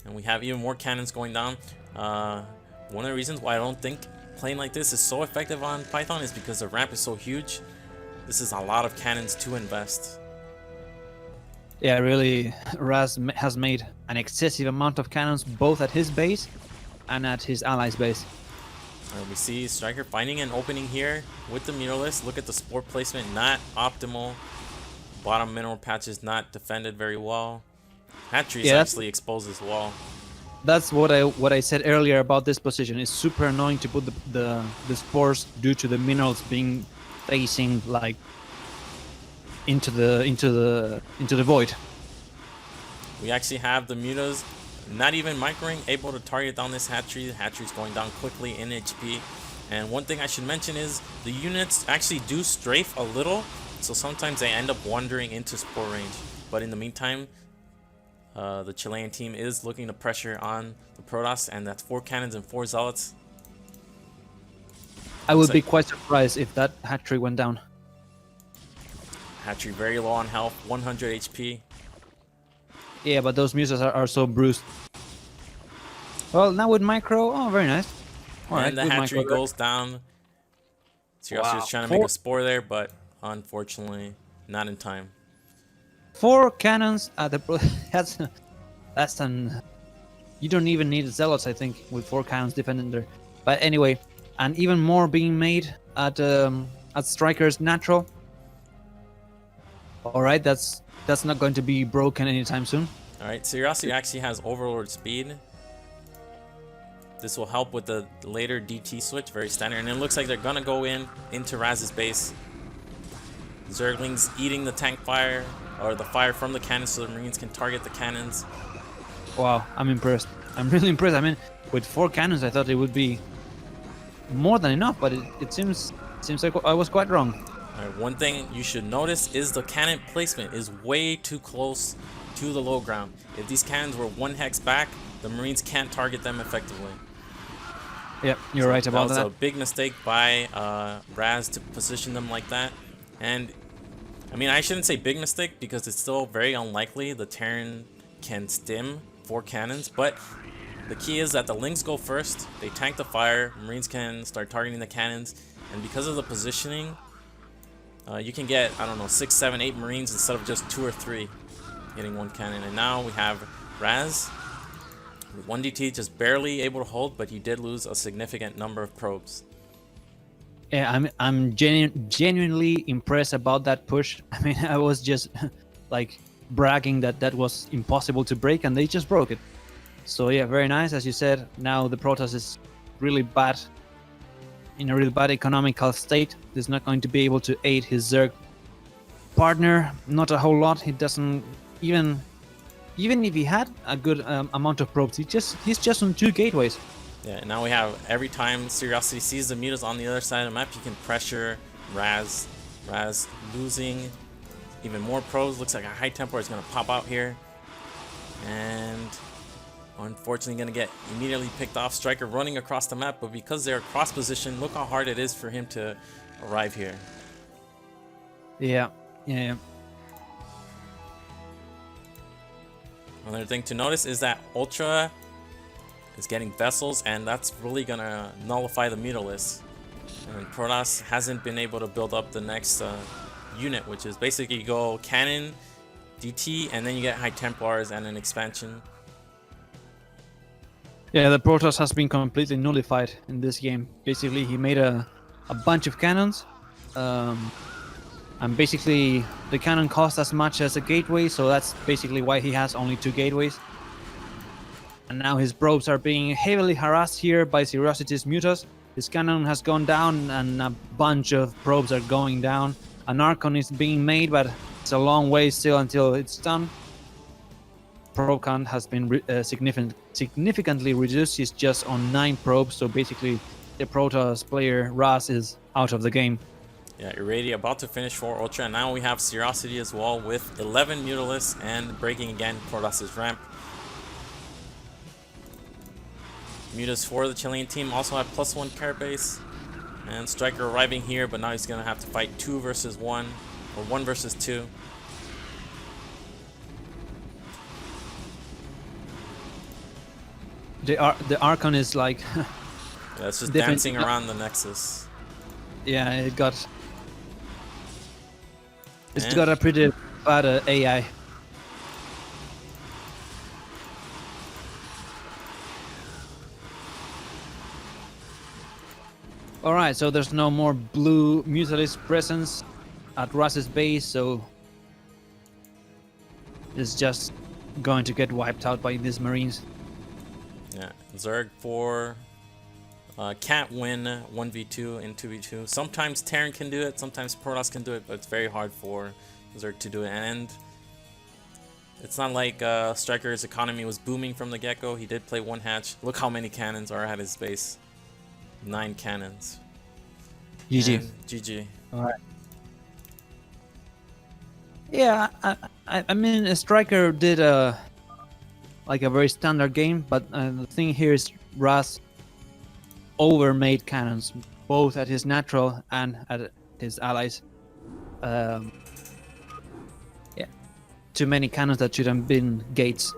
And we have even more cannons going down. One of the reasons why I don't think playing like this is so effective on Python is because the ramp is so huge. This is a lot of cannons to invest. Yeah, really, Raz has made an excessive amount of cannons both at his base and at his allies' base. We see Striker finding an opening here with the Muralist. Look at the spore placement, not optimal. Bottom mineral patches not defended very well. Hatchery is actually exposed as well. That's what I said earlier about this position. It's super annoying to put the spores due to the minerals being facing like into the void. We actually have the mutas not even microing, able to target down this hatchery. The hatchery's going down quickly in HP. And one thing I should mention is the units actually do strafe a little, so sometimes they end up wandering into spore range. But in the meantime, the Chilean team is looking to pressure on the Protoss, and that's 4 cannons and 4 zealots. I would be quite surprised if that hatchery went down. Hatchery very low on health, 100 HP. Yeah, but those mutas are so bruised. Well, now with micro, oh, very nice. All right, the hatchery goes down. SeriOsity is trying to make a spore there, but unfortunately, not in time. 4 cannons at the that's an you don't even need zealots, I think, with 4 cannons defending there. But anyway, and even more being made at Striker's natural. All right, that's not going to be broken anytime soon. All right, SeriOsity actually has Overlord speed. This will help with the later DT switch, very standard. And it looks like they're gonna go into Raz's base. Zerglings eating the tank fire, or the fire from the cannons, so the Marines can target the cannons. Wow, I'm impressed. I'm really impressed. I mean, with 4 cannons, I thought it would be more than enough, but it seems like I was quite wrong. All right, one thing you should notice is the cannon placement is way too close to the low ground. If these cannons were 1 hex back, the Marines can't target them effectively. Yep, you're right about that. That was a big mistake by Raz to position them like that. And I mean, I shouldn't say big mistake because it's still very unlikely the Terran can stim 4 cannons, but the key is that the Lynx go first, they tank the fire, Marines can start targeting the cannons, and because of the positioning, you can get, I don't know, 6, 7, 8 Marines instead of just 2 or 3 hitting 1 cannon. And now we have Raz with 1 DT just barely able to hold, but he did lose a significant number of probes. Yeah, I'm genuinely impressed about that push. I mean, I was just like bragging that was impossible to break, and they just broke it. So yeah, very nice. As you said, now the Protoss is really bad, in a really bad economical state. He's not going to be able to aid his Zerg partner, not a whole lot. He doesn't even if he had a good amount of probes, he's just on 2 gateways. Yeah, now we have, every time SeriOsity sees the mutas on the other side of the map, he can pressure Raz. Raz losing even more probes. Looks like a high tempo is going to pop out here. And unfortunately going to get immediately picked off. Striker running across the map, but because they're cross position, look how hard it is for him to arrive here. Yeah, yeah. Another thing to notice is that Ultra is getting vessels, and that's really gonna nullify the Mutalisk. And Protoss hasn't been able to build up the next unit, which is basically you go Cannon, DT, and then you get High Templars and an expansion. Yeah, the Protoss has been completely nullified in this game. Basically, he made a bunch of cannons. And basically, the cannon costs as much as a gateway, so that's basically why he has only 2 gateways. And now his probes are being heavily harassed here by SeriOsity's Mutas. His cannon has gone down, and a bunch of probes are going down. An Archon is being made, but it's a long way still until it's done. Probe count has been significantly reduced. He's just on 9 probes, so basically the Protoss player Raz is out of the game. Yeah, Irradi about to finish for Ultra, and now we have SeriOsity as well with 11 Mutalisks and breaking again Protoss's ramp. Mutas for the Chilean team also have +1 carry base. And Striker arriving here, but now he's going to have to fight 2 versus 1, or 1 versus 2. The Archon is like... Yeah, it's just dancing around the Nexus. Yeah, it's got a pretty bad AI. Alright, so there's no more blue Mutalisk presence at Raz's base, so it's just going to get wiped out by these Marines. Yeah, Zerg for can't win 1v2 and 2v2. Sometimes Terran can do it, sometimes Protoss can do it, but it's very hard for Zerg to do it. And it's not like Striker's economy was booming from the get-go. He did play 1 hatch. Look how many cannons are at his base. 9 cannons. GG. And GG. Alright. Yeah, I mean, a Striker did like a very standard game, but the thing here is Raz overmade cannons, both at his natural and at his allies. Yeah, too many cannons that should have been gates.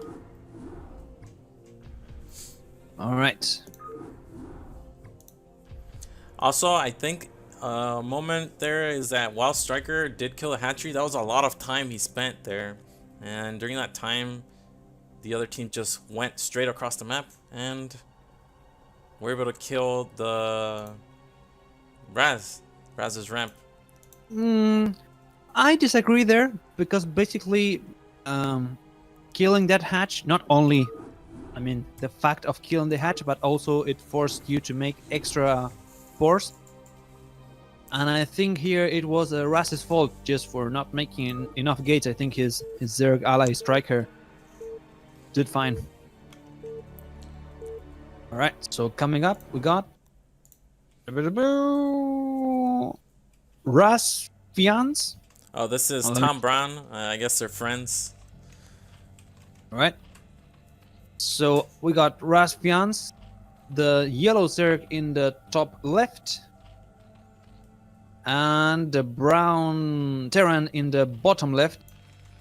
All right. Also, I think a moment there is that while Striker did kill a hatchery, that was a lot of time he spent there. And during that time, the other team just went straight across the map and were able to kill the Raz's ramp. I disagree there, because basically killing that hatch, not only, I mean, the fact of killing the hatch, but also it forced you to make extra force. And I think here it was Raz's fault just for not making enough gates. I think his Zerg ally Striker did fine. Alright, so coming up we got Raz Fiance. Oh, this is Tom Brown. I guess they're friends. Alright. So we got Raz Fiance, the yellow Zerg in the top left, and the brown Terran in the bottom left,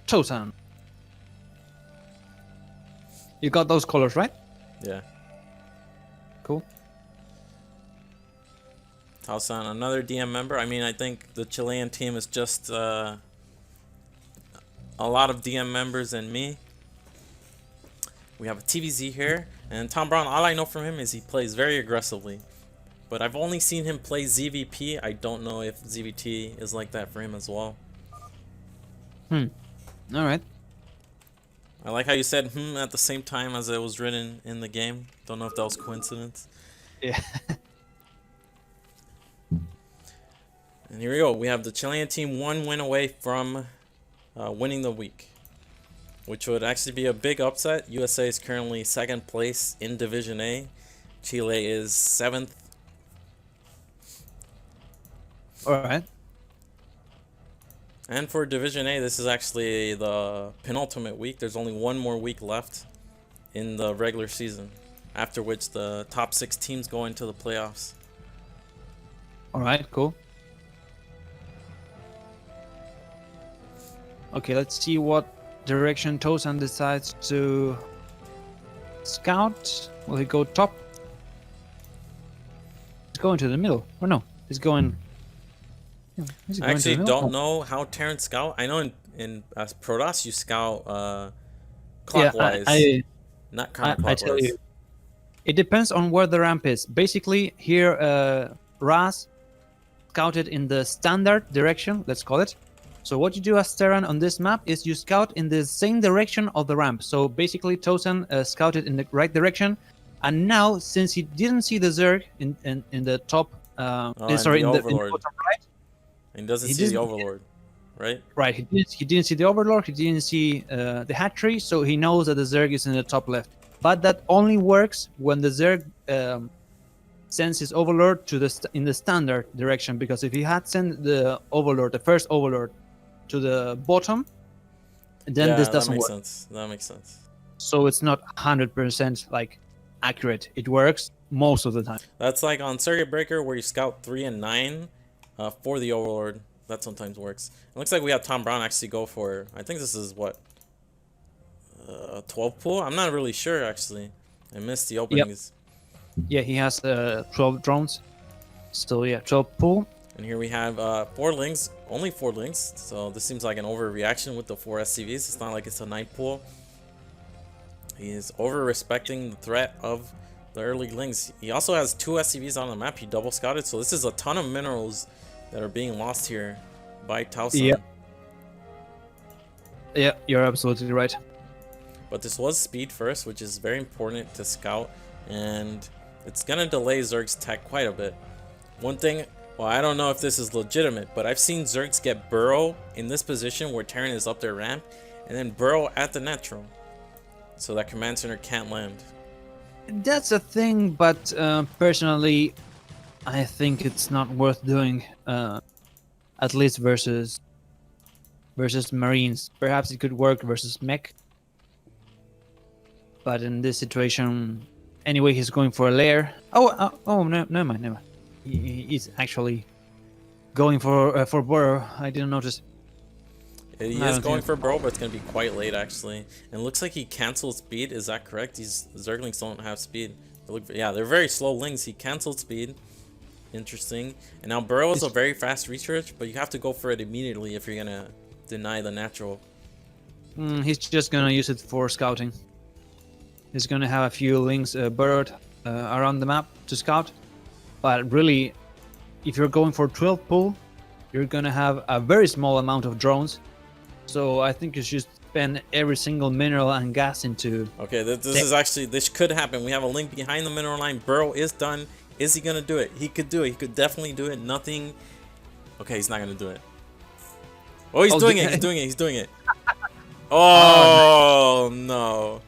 Tosan. You got those colors, right? Yeah. Cool. Tausan, another DM member. I mean, I think the Chilean team is just a lot of DM members and me. We have a TVZ here, and Tom Brown, all I know from him is he plays very aggressively. But I've only seen him play ZVP. I don't know if ZVT is like that for him as well. Alright. I like how you said at the same time as it was written in the game. Don't know if that was coincidence. Yeah. And here we go. We have the Chilean team 1 win away from winning the week, which would actually be a big upset. USA is currently 2nd place in Division A. Chile is 7th. Alright. And for Division A, this is actually the penultimate week. There's only 1 more week left in the regular season, after which the top 6 teams go into the playoffs. Alright, cool. Okay, let's see what direction Tosan decides to scout. Will he go top? He's going to the middle. Or no, he's going. Is he I going to actually the middle? don't Oh, know how Terran scout. I know in Protoss you scout yeah, clockwise, not I tell counterclockwise. you, it depends on where the ramp is. Basically, here, Raz scouted in the standard direction, let's call it. So what you do as Terran on this map is you scout in the same direction of the ramp. So basically, Tosan scouted in the right direction, and now since he didn't see the Zerg in the top, Oh, and sorry, the in the Overlord. bottom right, And he doesn't he see the didn't. Overlord, right? Right, he didn't see the Overlord, he didn't see the hatchery, so he knows that the Zerg is in the top left. But that only works when the Zerg sends his Overlord to in the standard direction, because if he had sent the Overlord, the first Overlord, to the bottom, then this Yeah, that doesn't makes work. sense. That makes sense. So it's not 100% like accurate. It works most of the time. That's like on Circuit Breaker where you scout 3 and 9 for the Overlord. That sometimes works. It looks like we have Tom Brown actually go for, I think this is what, 12 pool? I'm not really sure actually. I missed the Yep. openings. Yeah, he has 12 drones. So yeah, 12 pool. And here we have 4 links, only 4 links. So this seems like an overreaction with the 4 SCVs. It's not like it's a 9 pool. He is over respecting the threat of the early links. He also has 2 SCVs on the map. He double scouted. So this is a ton of minerals that are being lost here by Tauson. Yeah. Yeah, you're absolutely right. But this was speed first, which is very important to scout. And it's going to delay Zerg's tech quite a bit. One thing, well, I don't know if this is legitimate, but I've seen Zergs get burrow in this position where Terran is up their ramp, and then burrow at the natural, so that command center can't land. That's a thing, but personally, I think it's not worth doing. At least versus Marines. Perhaps it could work versus mech, but in this situation, anyway, he's going for a lair. Oh, no, never mind. He's actually going for burrow. I didn't notice. He is going for burrow, but it's going to be quite late actually. And it looks like he canceled speed. Is that correct? These Zerglings don't have speed. Yeah, they're very slow lings. He canceled speed. Interesting. And now burrow is a very fast research, but you have to go for it immediately if you're going to deny the natural. He's just gonna use it for scouting. He's gonna have a few links burrowed around the map to scout, but really, if you're going for 12 pull, you're gonna have a very small amount of drones. So I think you should spend every single mineral and gas into. Okay, this could happen. We have a link behind the mineral line. Burrow is done. Is he gonna do it? He could do it. He could definitely do it. Nothing. Okay, he's not gonna do it. Oh, he's doing it. He's doing it. He's doing it. Oh no.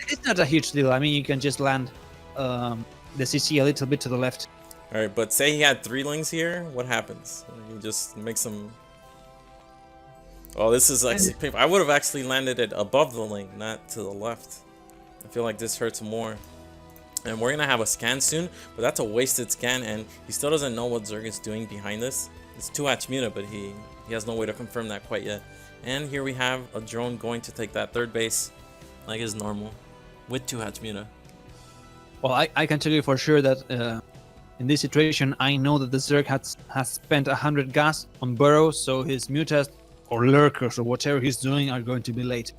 It's not a huge deal. I mean, you can just land the CC a little bit to the left. All right, but say he had 3 lings here. What happens? You just make some. Oh, this is actually painful. I would have actually landed it above the link, not to the left. I feel like this hurts more. And we're gonna have a scan soon, but that's a wasted scan, and he still doesn't know what Zerg is doing behind this. It's 2-hatch Muta, but he has no way to confirm that quite yet. And here we have a drone going to take that 3rd base, like is normal, with 2-hatch Muta. Well, I can tell you for sure that in this situation, I know that the Zerg has spent 100 gas on burrow, so his mutas or lurkers or whatever he's doing are going to be late.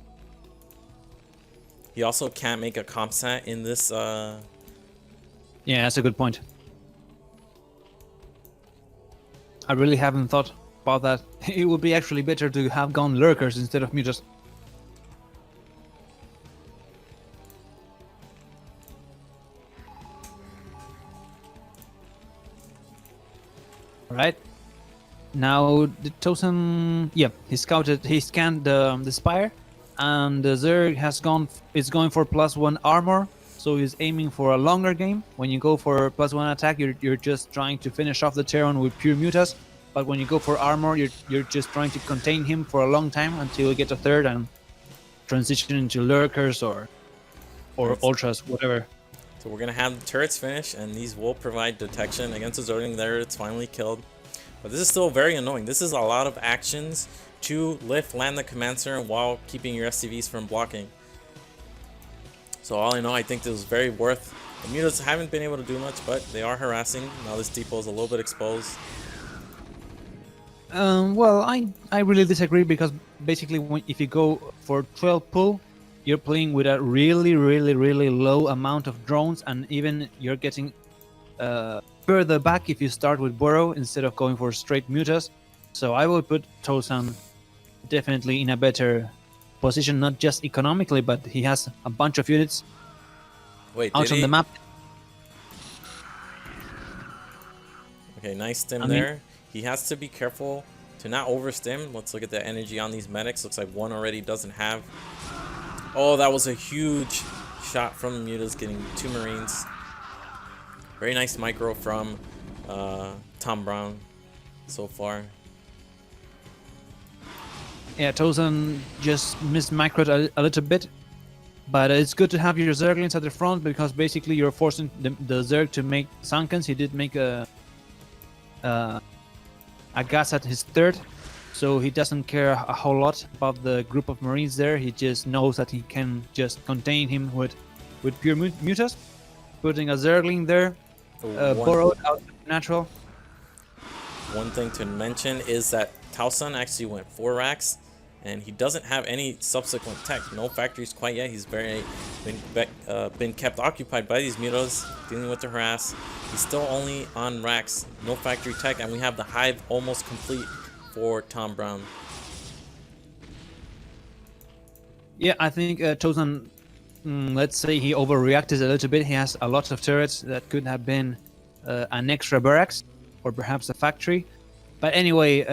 He also can't make a compsat in this. Yeah, that's a good point. I really haven't thought about that. It would be actually better to have gone lurkers instead of mutas. Alright. Now the Totem, yeah, he scanned the spire, and the Zerg is going for +1 armor, so he's aiming for a longer game. When you go for +1 attack, you're just trying to finish off the Terran with pure mutas, but when you go for armor, you're just trying to contain him for a long time until you get a 3rd and transition into lurkers or ultras, whatever. So we're gonna have the turrets finish, and these will provide detection against the Zergling. There, it's finally killed. But this is still very annoying. This is a lot of actions 2 lift, land the Commancer while keeping your SCVs from blocking. So all in all, I think this was very worth. The mutas haven't been able to do much, but they are harassing. Now this depot is a little bit exposed. Well, I really disagree because basically if you go for 12 pull, you're playing with a really low amount of drones, and even you're getting further back if you start with Burrow instead of going for straight mutas. So I would put Tosan definitely in a better position, not just economically, but he has a bunch of units out on the map. Okay, nice stim there. He has to be careful to not overstim. Let's look at the energy on these medics. Looks like one already doesn't have. Oh, that was a huge shot from the mutas, getting 2 Marines. Very nice micro from Tom Brown so far. Yeah, Tosan just missed microed a little bit, but it's good to have your Zerglings at the front because basically you're forcing the Zerg to make Sunkens. He did make a gas at his third, so he doesn't care a whole lot about the group of Marines there. He just knows that he can just contain him with pure mutas, putting a Zergling there, borrowed out natural. One thing to mention is that Tauson actually went 4 racks, and he doesn't have any subsequent tech. No factories quite yet. He's been kept occupied by these mutas, dealing with the harass. He's still only on racks, no factory tech, and we have the hive almost complete for Tom Brown. Yeah, I think Tosan, let's say he overreacted a little bit. He has a lot of turrets that could have been an extra barracks or perhaps a factory. But anyway,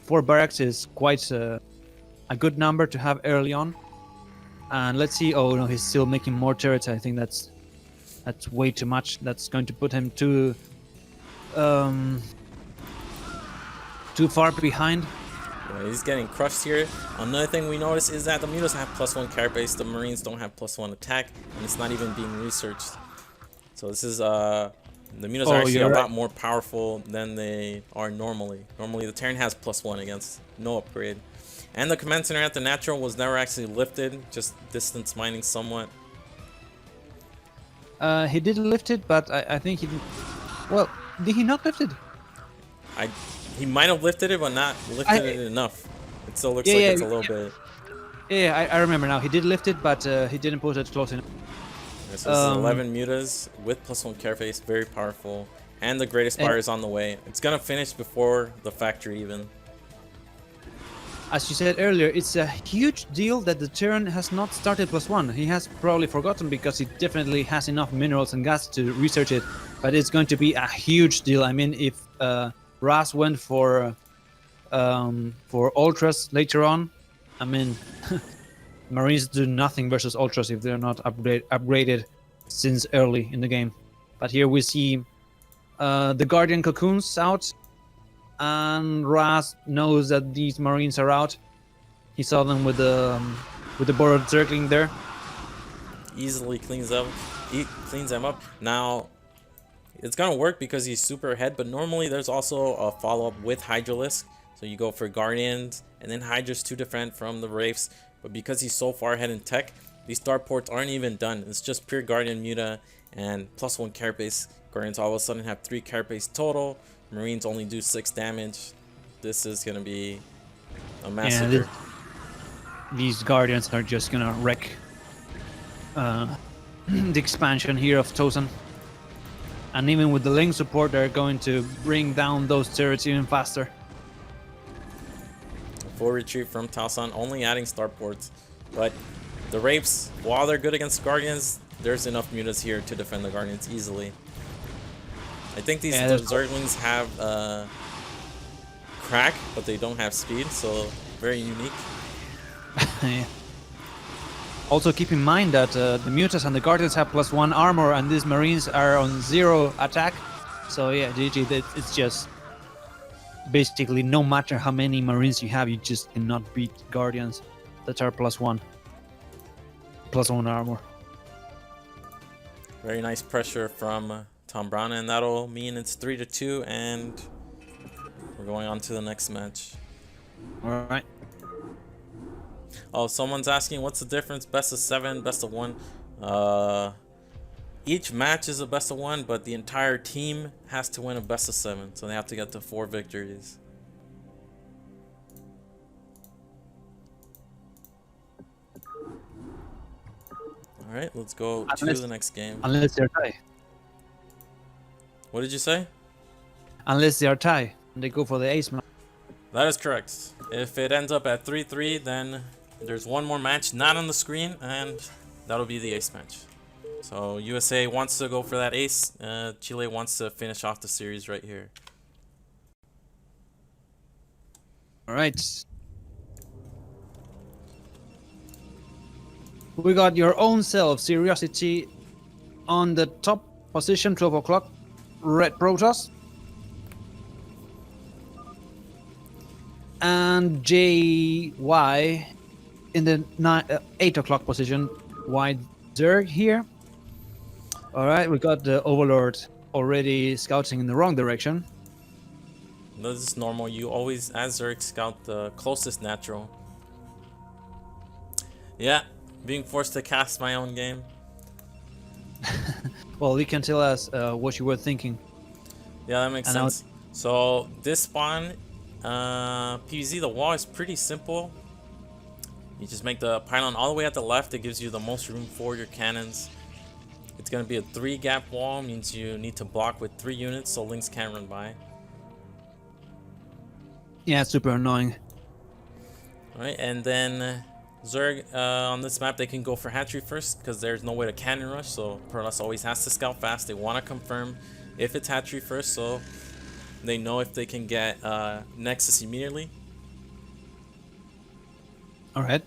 4 barracks is quite a good number to have early on. And let's see. Oh no, he's still making more turrets. I think that's way too much. That's going to put him too far behind. Yeah, he's getting crushed here. Another thing we notice is that the mutas have +1 carapace. The Marines don't have +1 attack, and it's not even being researched. So this is the mutas are actually a lot more powerful than they are normally. Normally the Terran has +1 against no upgrade. And the command center at the natural was never actually lifted, just distance mining somewhat. He did lift it, but I think he didn't. Well, did he not lift it? He might have lifted it, but not lifted it enough. It still looks like it's a little bit. Yeah, I remember now. He did lift it, but he didn't put it close enough. So this is 11 mutas with +1 carapace, very powerful. And the greatest spire is on the way. It's gonna finish before the factory even. As you said earlier, it's a huge deal that the Terran has not started +1. He has probably forgotten because he definitely has enough minerals and gas to research it. But it's going to be a huge deal. I mean, if Ras went for Ultras later on, I mean, Marines do nothing versus Ultras if they're not upgraded since early in the game. But here we see the Guardian Cocoons out. And Ras knows that these Marines are out. He saw them with the borrowed Zergling there. Easily cleans them up. Now, it's gonna work because he's super ahead, but normally there's also a follow-up with Hydralisk. So you go for Guardians, and then Hydra's to defend from the Wraiths. But because he's so far ahead in tech, these starports aren't even done. It's just pure Guardian Muta and +1 carapace. Guardians all of a sudden have 3 carapace total. Marines only do 6 damage. This is gonna be a massacre. Yeah, these Guardians are just gonna wreck the expansion here of Tosan. And even with the Link support, they're going to bring down those turrets even faster. Full retreat from Tauson, only adding starports. But the Wraiths, while they're good against Guardians, there's enough mutas here to defend the Guardians easily. I think these Zerglings have crack, but they don't have speed, so very unique. Yeah. Also keep in mind that the mutas and the Guardians have +1 armor, and these Marines are on 0 attack. So yeah, GG, it's just basically no matter how many Marines you have, you just cannot beat Guardians that are +1 armor. Very nice pressure from Tom Brown, and that'll mean it's 3-2, and we're going on to the next match. All right. Oh, someone's asking what's the difference? Best of 7, best of 1. Each match is a best of 1, but the entire team has to win a best of 7, so they have to get to 4 victories. All right, let's go to the next game. Unless they're tie. What did you say? Unless they are tie, they go for the ace map. That is correct. If it ends up at 3-3, then there's one more match not on the screen, and that'll be the ace match. So USA wants to go for that ace. Chile wants to finish off the series right here. All right. We got your own self, SeriOsity, on the top position, 12 o'clock, Red Protoss. And JY in the 8 o'clock position, White Zerg here. All right, we got the Overlord already scouting in the wrong direction. This is normal. You always, as Zerg, scout the closest natural. Yeah, being forced to cast my own game. Well, you can tell us what you were thinking. Yeah, that makes sense. So this spawn, PvZ, the wall is pretty simple. You just make the pylon all the way at the left. It gives you the most room for your cannons. It's going to be a 3-gap wall, means you need to block with 3 units so links can't run by. Yeah, it's super annoying. Alright, and then Zerg, on this map, they can go for hatchery first because there's no way to cannon rush, so Protoss always has to scout fast. They want to confirm if it's hatchery first, so they know if they can get Nexus immediately. Alright.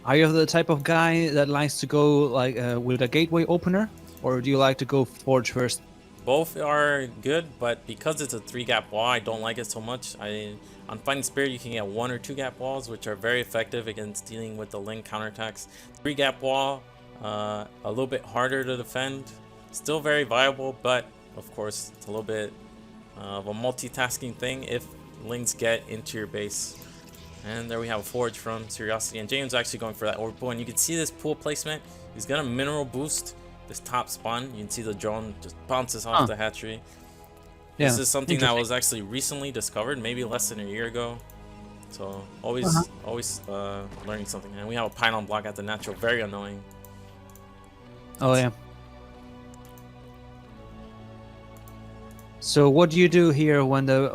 Are you the type of guy that likes to go like with a gateway opener, or do you like to go forge first? Both are good, but because it's a 3-gap wall, I don't like it so much. On Fighting Spirit, you can get 1 or 2-gap walls, which are very effective against dealing with the link counterattacks. 3-gap wall, a little bit harder to defend. Still very viable, but of course, it's a little bit of a multitasking thing if links get into your base. And there we have a forge from SeriOsity, and James actually going for that overpull. And you can see this pool placement. He's gonna mineral boost this top spawn. You can see the drone just bounces off the hatchery. Yeah, this is something that was actually recently discovered, maybe less than a year ago. So always learning something. And we have a pylon block at the natural, very annoying. Oh yeah. So what do you do here when the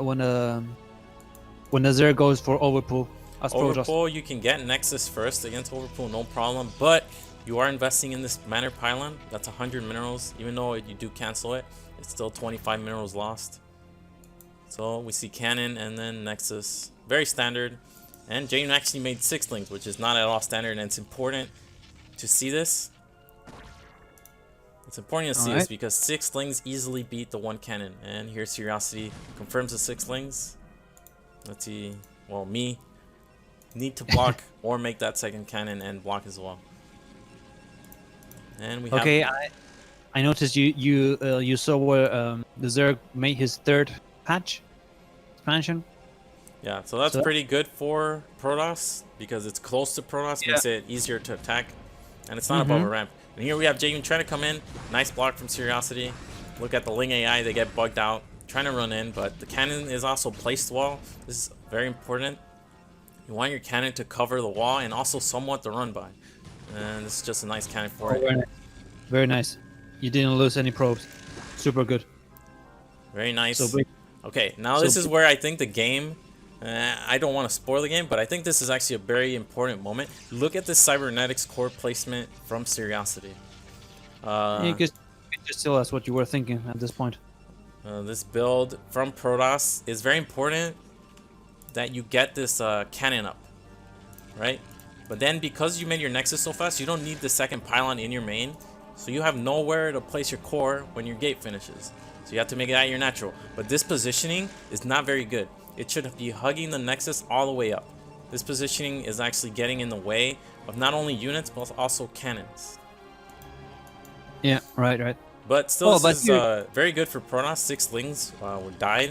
Zerg goes for overpull? Overpull, you can get Nexus first against overpull, no problem. But you are investing in this manor pylon. That's 100 minerals. Even though you do cancel it, it's still 25 minerals lost. So we see cannon and then Nexus. Very standard. And Jane actually made 6 links, which is not at all standard. And it's important to see this. It's important to see this because 6 slings easily beat the 1 cannon. And here SeriOsity confirms the 6 slings. Let's see. Well, me need to block or make that second cannon and block as well. And we have... Okay, I noticed you saw where the Zerg made his 3rd patch expansion. Yeah, so that's pretty good for Protoss because it's close to Protoss, makes it easier to attack, and it's not above a ramp. And here we have Jaden trying to come in. Nice block from SeriOsity. Look at the Ling AI, they get bugged out, trying to run in, but the cannon is also placed well. This is very important. You want your cannon to cover the wall and also somewhat to run by. And this is just a nice cannon for it. Very nice. Very nice. You didn't lose any probes. Super good. Very nice. So big. Okay, now this is where I think the game... I don't want to spoil the game, but I think this is actually a very important moment. Look at this cybernetics core placement from SeriOsity. You can just tell us what you were thinking at this point. This build from Protoss is very important that you get this cannon up, right? But then because you made your Nexus so fast, you don't need the second pylon in your main, so you have nowhere to place your core when your gate finishes. So you have to make it at your natural. But this positioning is not very good. It should be hugging the Nexus all the way up. This positioning is actually getting in the way of not only units, but also cannons. Yeah, right. But still, Well, this but is here, very good for Protoss. 6 lings were died,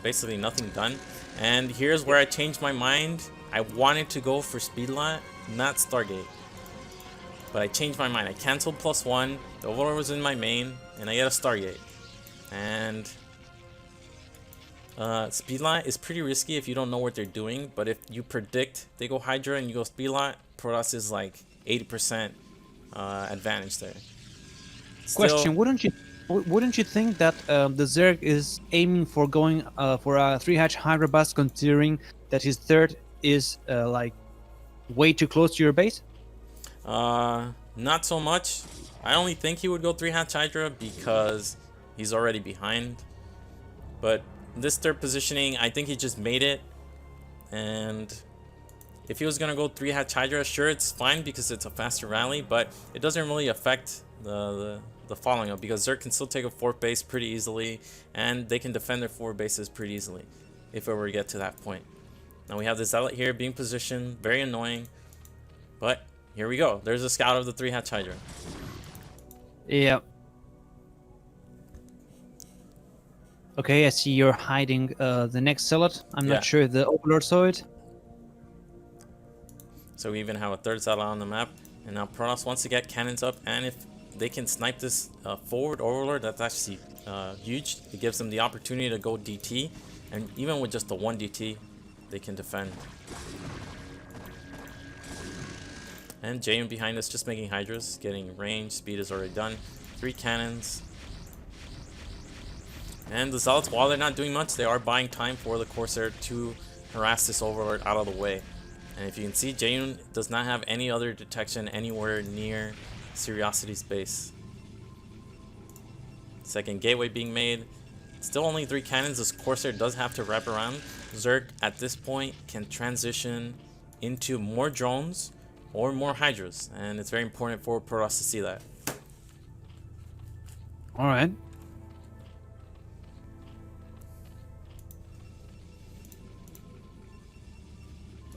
basically nothing done. And here's where I changed my mind. I wanted to go for Speedlot, not Stargate. But I changed my mind. I canceled +1, the Overlord was in my main, and I get a Stargate. And Speedlot is pretty risky if you don't know what they're doing, but if you predict they go Hydra and you go Speedlot, Protoss is like 80% advantage there. Still, question: wouldn't you think that the Zerg is aiming for going for a 3-hatch Hydra bust, considering that his third is like way too close to your base? not so much. I only think he would go 3-hatch Hydra because he's already behind. But this third positioning, I think he just made it. And if he was going to go 3-hatch Hydra, sure, it's fine because it's a faster rally, but it doesn't really affect the following up because Zerg can still take a 4th base pretty easily, and they can defend their 4 bases pretty easily if it were to get to that point. Now we have the Zealot here being positioned, very annoying, but here we go. There's a scout of the 3-hatch Hydra. Yeah. Okay, I see you're hiding the next Zealot. I'm Yeah. not sure if the Overlord saw it. So we even have a 3rd Zealot on the map, and now Protoss wants to get cannons up, and if they can snipe this forward Overlord, that's actually huge. It gives them the opportunity to go DT, and even with just the 1 DT, they can defend. And Jayon behind us just making Hydras, getting range, speed is already done. 3 cannons. And the Zealots, while they're not doing much, they are buying time for the Corsair to harass this Overlord out of the way. And if you can see, Jayon does not have any other detection anywhere near SeriOsity's base. Second gateway being made. Still only 3 cannons. This Corsair does have to wrap around. Zerg at this point can transition into more drones or more Hydras. And it's very important for Protoss to see that. Alright.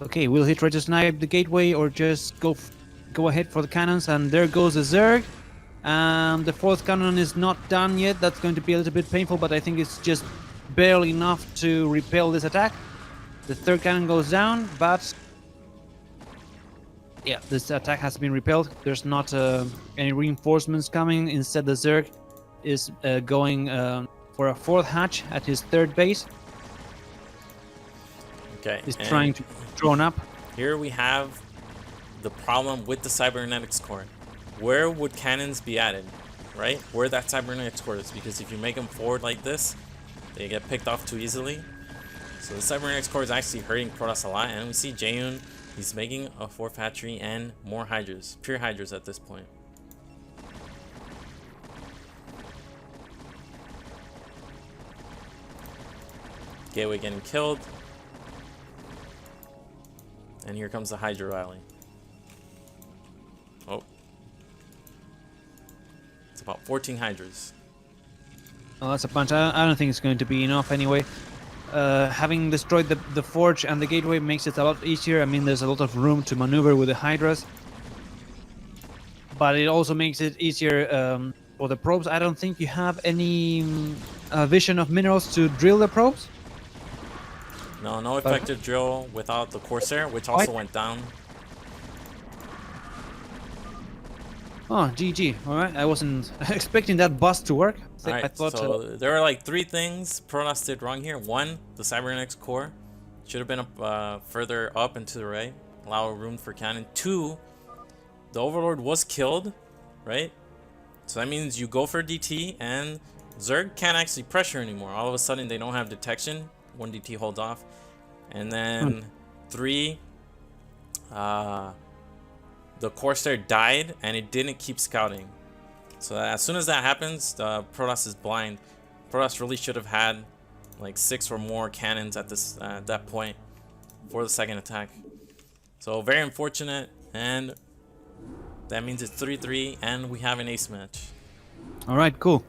Okay, will he try to snipe the gateway or just go ahead for the cannons? And there goes the Zerg. The 4th cannon is not done yet. That's going to be a little bit painful, but I think it's just barely enough to repel this attack. The 3rd cannon goes down, but yeah, this attack has been repelled. There's not any reinforcements coming. Instead, the Zerg is going for a 4th hatch at his 3rd base. Okay. He's trying to drone up. Here we have the problem with the cybernetics core. Where would cannons be added, right? Where that cybernetics core is, because if you make them forward like this, they get picked off too easily. So the cybernetics core is actually hurting Protoss a lot, and we see Jayon, he's making a 4th hatchery and more Hydras, pure Hydras at this point. Gateway getting killed. And here comes the Hydra rally. Oh. It's about 14 Hydras. Oh, that's a bunch. I don't think it's going to be enough anyway. Having destroyed the forge and the gateway makes it a lot easier. I mean, there's a lot of room to maneuver with the Hydras. But it also makes it easier for the probes. I don't think you have any vision of minerals to drill the probes. No, no effective drill without the Corsair, which also went down. Oh, GG. Alright, I wasn't expecting that bust to work. Alright, I thought, so there are like 3 things Protoss did wrong here. 1, the cybernetics core should have been further up into the right, allow room for cannon. 2, the Overlord was killed, right? So that means you go for DT, and Zerg can't actually pressure anymore. All of a sudden, they don't have detection. 1 DT holds off. And then 3, the Corsair died, and it didn't keep scouting. So as soon as that happens, the Protoss is blind. Protoss really should have had like 6 or more cannons at that point for the second attack. So very unfortunate, and that means it's 3-3, and we have an ace match. Alright, cool.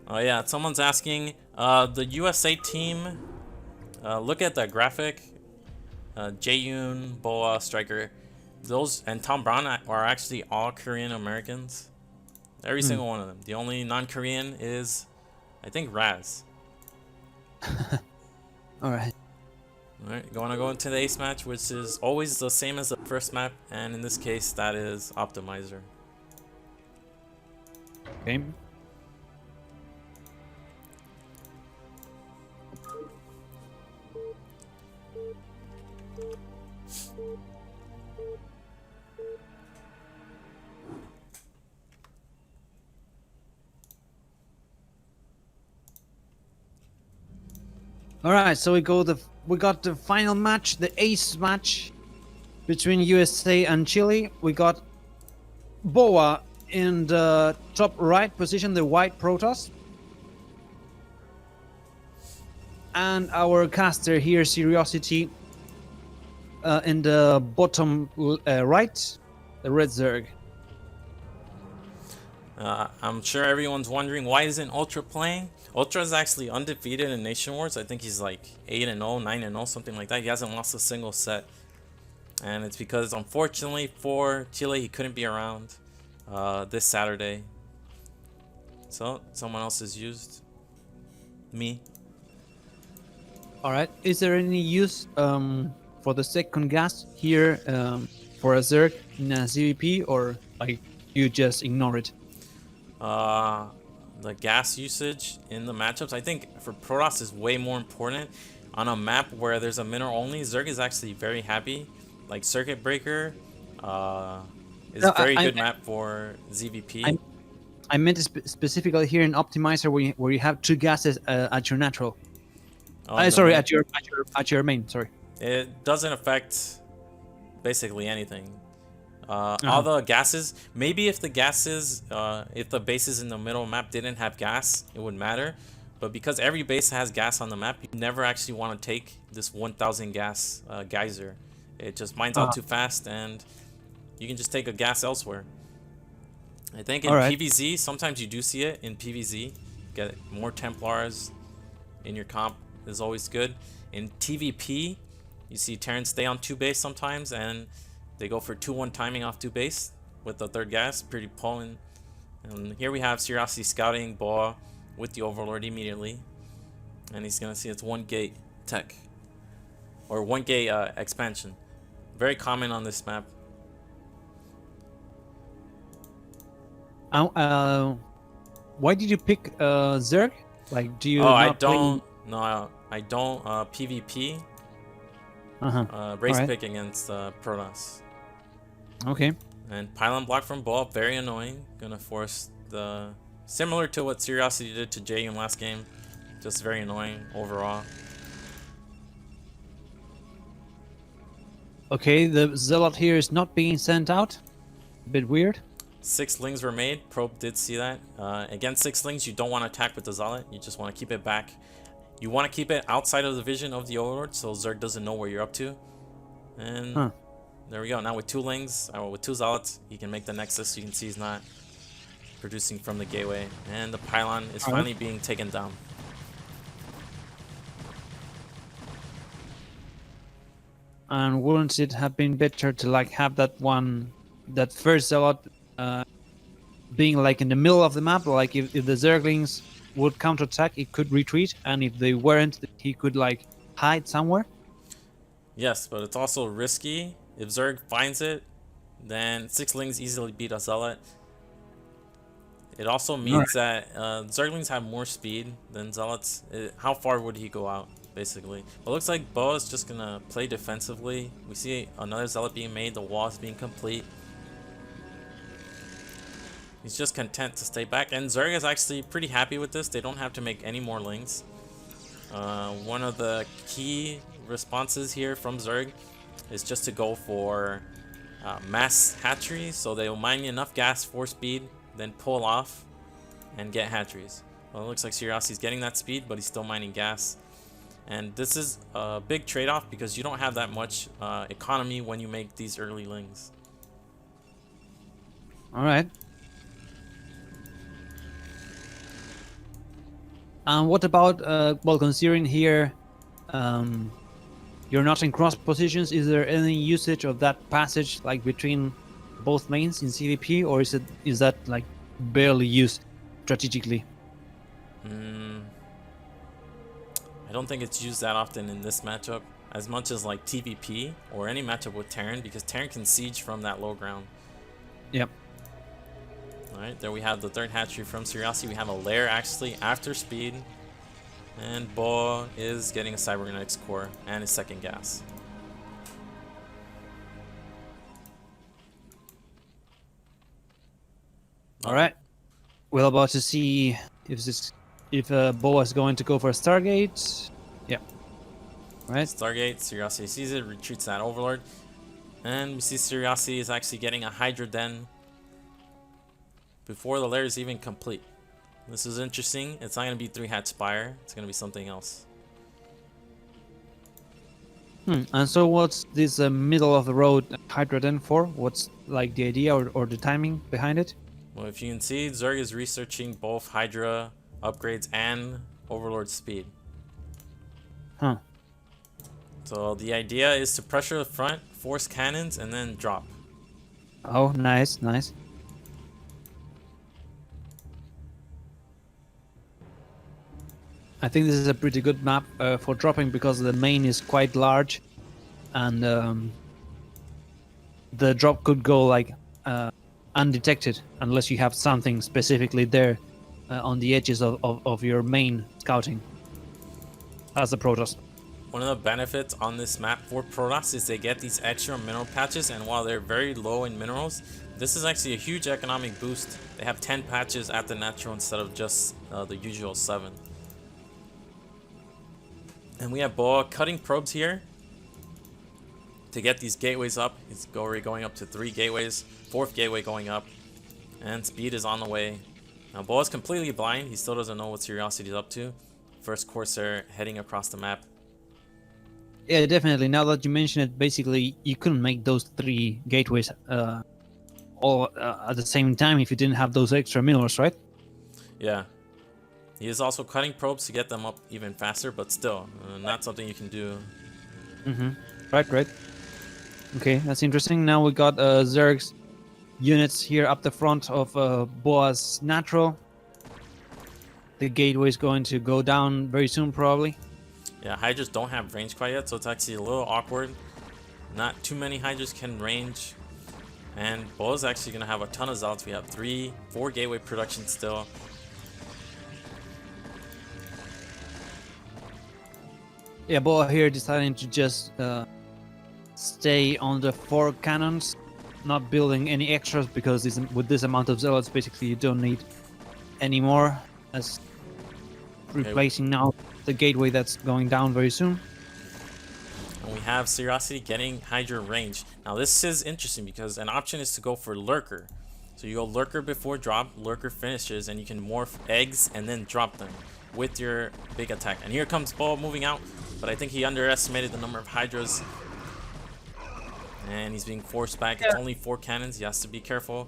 Oh yeah, someone's asking, the USA team, look at the graphic, Jayon, Boa, Striker, Those and Tom Brown are actually all Korean Americans. Every Hmm. single one of them. The only non-Korean is, I think, Raz. All right. Alright, going to go into the ace match, which is always the same as the first map, and in this case, that is Optimizer. Okay. All right, so we got the final match, the ace match between USA and Chile. We got Boa in the top right position, the white Protoss. And our caster here, SeriOsity, in the bottom right, the red Zerg. I'm sure everyone's wondering, why isn't Ultra playing? Ultra is actually undefeated in Nation Wars. I think he's like 8-0, 9-0, something like that. He hasn't lost a single set. And it's because, unfortunately, for Chile, he couldn't be around this Saturday. So, someone else is used. Me. All right. Is there any use for the second gas here for a Zerg in a CVP, or like you just ignore it? The gas usage in the matchups, I think for Protoss is way more important. On a map where there's a mineral only, Zerg is actually very happy. Like Circuit Breaker is No, a very good map for ZVP. I meant specifically here in Optimizer where you have two gases at your natural. Sorry, main, at your main. Sorry. it doesn't affect basically anything. All the gases, maybe if the gases, if the bases in the middle map didn't have gas, it would matter. But because every base has gas on the map, you never actually want to take this 1000 gas geyser. It just mines out too fast, and you can just take a gas elsewhere. I think in PvZ, sometimes you do see it in PvZ. Get more Templars in your comp is always good. In TVP, you see Terrans stay on 2 base sometimes, and they go for 2-1 timing off 2 base with the third gas. Pretty potent. And here we have SeriOsity scouting Boa with the Overlord immediately. And he's going to see it's 1 gate tech. Or 1 gate expansion. Very common on this map. Why did you pick Zerg? Like, do you? Oh, not I don't. No, I don't PvP. Race pick against Protoss. Okay. And pylon block from Boa, very annoying. Gonna force the similar to what SeriOsity did to JU last game. Just very annoying overall. Okay, the Zealot here is not being sent out. A bit weird. 6 lings were made. Probe did see that. Against 6 lings, you don't want to attack with the Zealot. You just want to keep it back. You want to keep it outside of the vision of the Overlord, so Zerg doesn't know where you're up to. And there we go. Now with 2 lings, with 2 Zealots, he can make the Nexus. You can see he's not producing from the gateway. And the pylon is finally being taken down. And wouldn't it have been better to like have that first Zealot being like in the middle of the map? Like if the Zerglings would counterattack, it could retreat, and if they weren't, he could like hide somewhere. Yes, but it's also risky. If Zerg finds it, then 6 lings easily beat a Zealot. It also means that Zerglings have more speed than Zealots. How far would he go out, basically? But it looks like Boa is just going to play defensively. We see another Zealot being made, the wall is being complete. He's just content to stay back. And Zerg is actually pretty happy with this. They don't have to make any more lings. One of the key responses here from Zerg is just to go for mass hatcheries. So they'll mine enough gas for speed, then pull off and get hatcheries. Well, it looks like SeriOsity's getting that speed, but he's still mining gas. And this is a big trade-off because you don't have that much economy when you make these early lings. All right. And what about well, considering here you're not in cross positions. Is there any usage of that passage like between both lanes in CVP, or is that like barely used strategically? I don't think it's used that often in this matchup, as much as like TVP or any matchup with Terran, because Terran can siege from that low ground. Yep. Alright, there we have the third hatchery from SeriOsity. We have a lair actually after speed. And Boa is getting a cybernetics core and his second gas. All right. We're about to see if Boa is going to go for a Stargate. Yeah. Right. Stargate, SeriOsity sees it, retreats that Overlord. And we see SeriOsity is actually getting a Hydra Den before the lair is even complete. This is interesting. It's not going to be 3-hatch Spire. It's going to be something else. And so what's this middle of the road Hydra Den for? What's like the idea or the timing behind it? Well, if you can see, Zerg is researching both Hydra upgrades and Overlord speed. Huh. So the idea is to pressure the front, force cannons, and then drop. Oh, nice, nice. I think this is a pretty good map for dropping because the main is quite large, and the drop could go like undetected unless you have something specifically there on the edges of your main scouting as a Protoss. One of the benefits on this map for Protoss is they get these extra mineral patches, and while they're very low in minerals, this is actually a huge economic boost. They have 10 patches at the natural instead of just the usual 7. And we have Boa cutting probes here to get these gateways up. He's already going up to 3 gateways, 4th gateway going up, and speed is on the way. Now Boa's completely blind. He still doesn't know what SeriOsity is up to. First Corsair heading across the map. Yeah, definitely. Now that you mention it, basically you couldn't make those 3 gateways all at the same time if you didn't have those extra minerals, right? Yeah. He is also cutting probes to get them up even faster, but still, not something you can do. Right. Okay, that's interesting. Now we got Zerg's units here up the front of Boa's natural. The gateway is going to go down very soon, probably. Yeah, Hydras don't have range quite yet, so it's actually a little awkward. Not too many Hydras can range. And Boa's actually going to have a ton of Zealots. We have 4 gateway production still. Yeah, Boa here deciding to just stay on the 4 cannons, not building any extras because with this amount of zealots, basically you don't need any more. As replacing now the gateway that's going down very soon. And we have SeriOsity getting Hydra range. Now this is interesting because an option is to go for Lurker. So you go Lurker before drop, Lurker finishes, and you can morph eggs and then drop them with your big attack. And here comes Boa moving out. But I think he underestimated the number of Hydras. And he's being forced back. It's only 4 cannons. He has to be careful.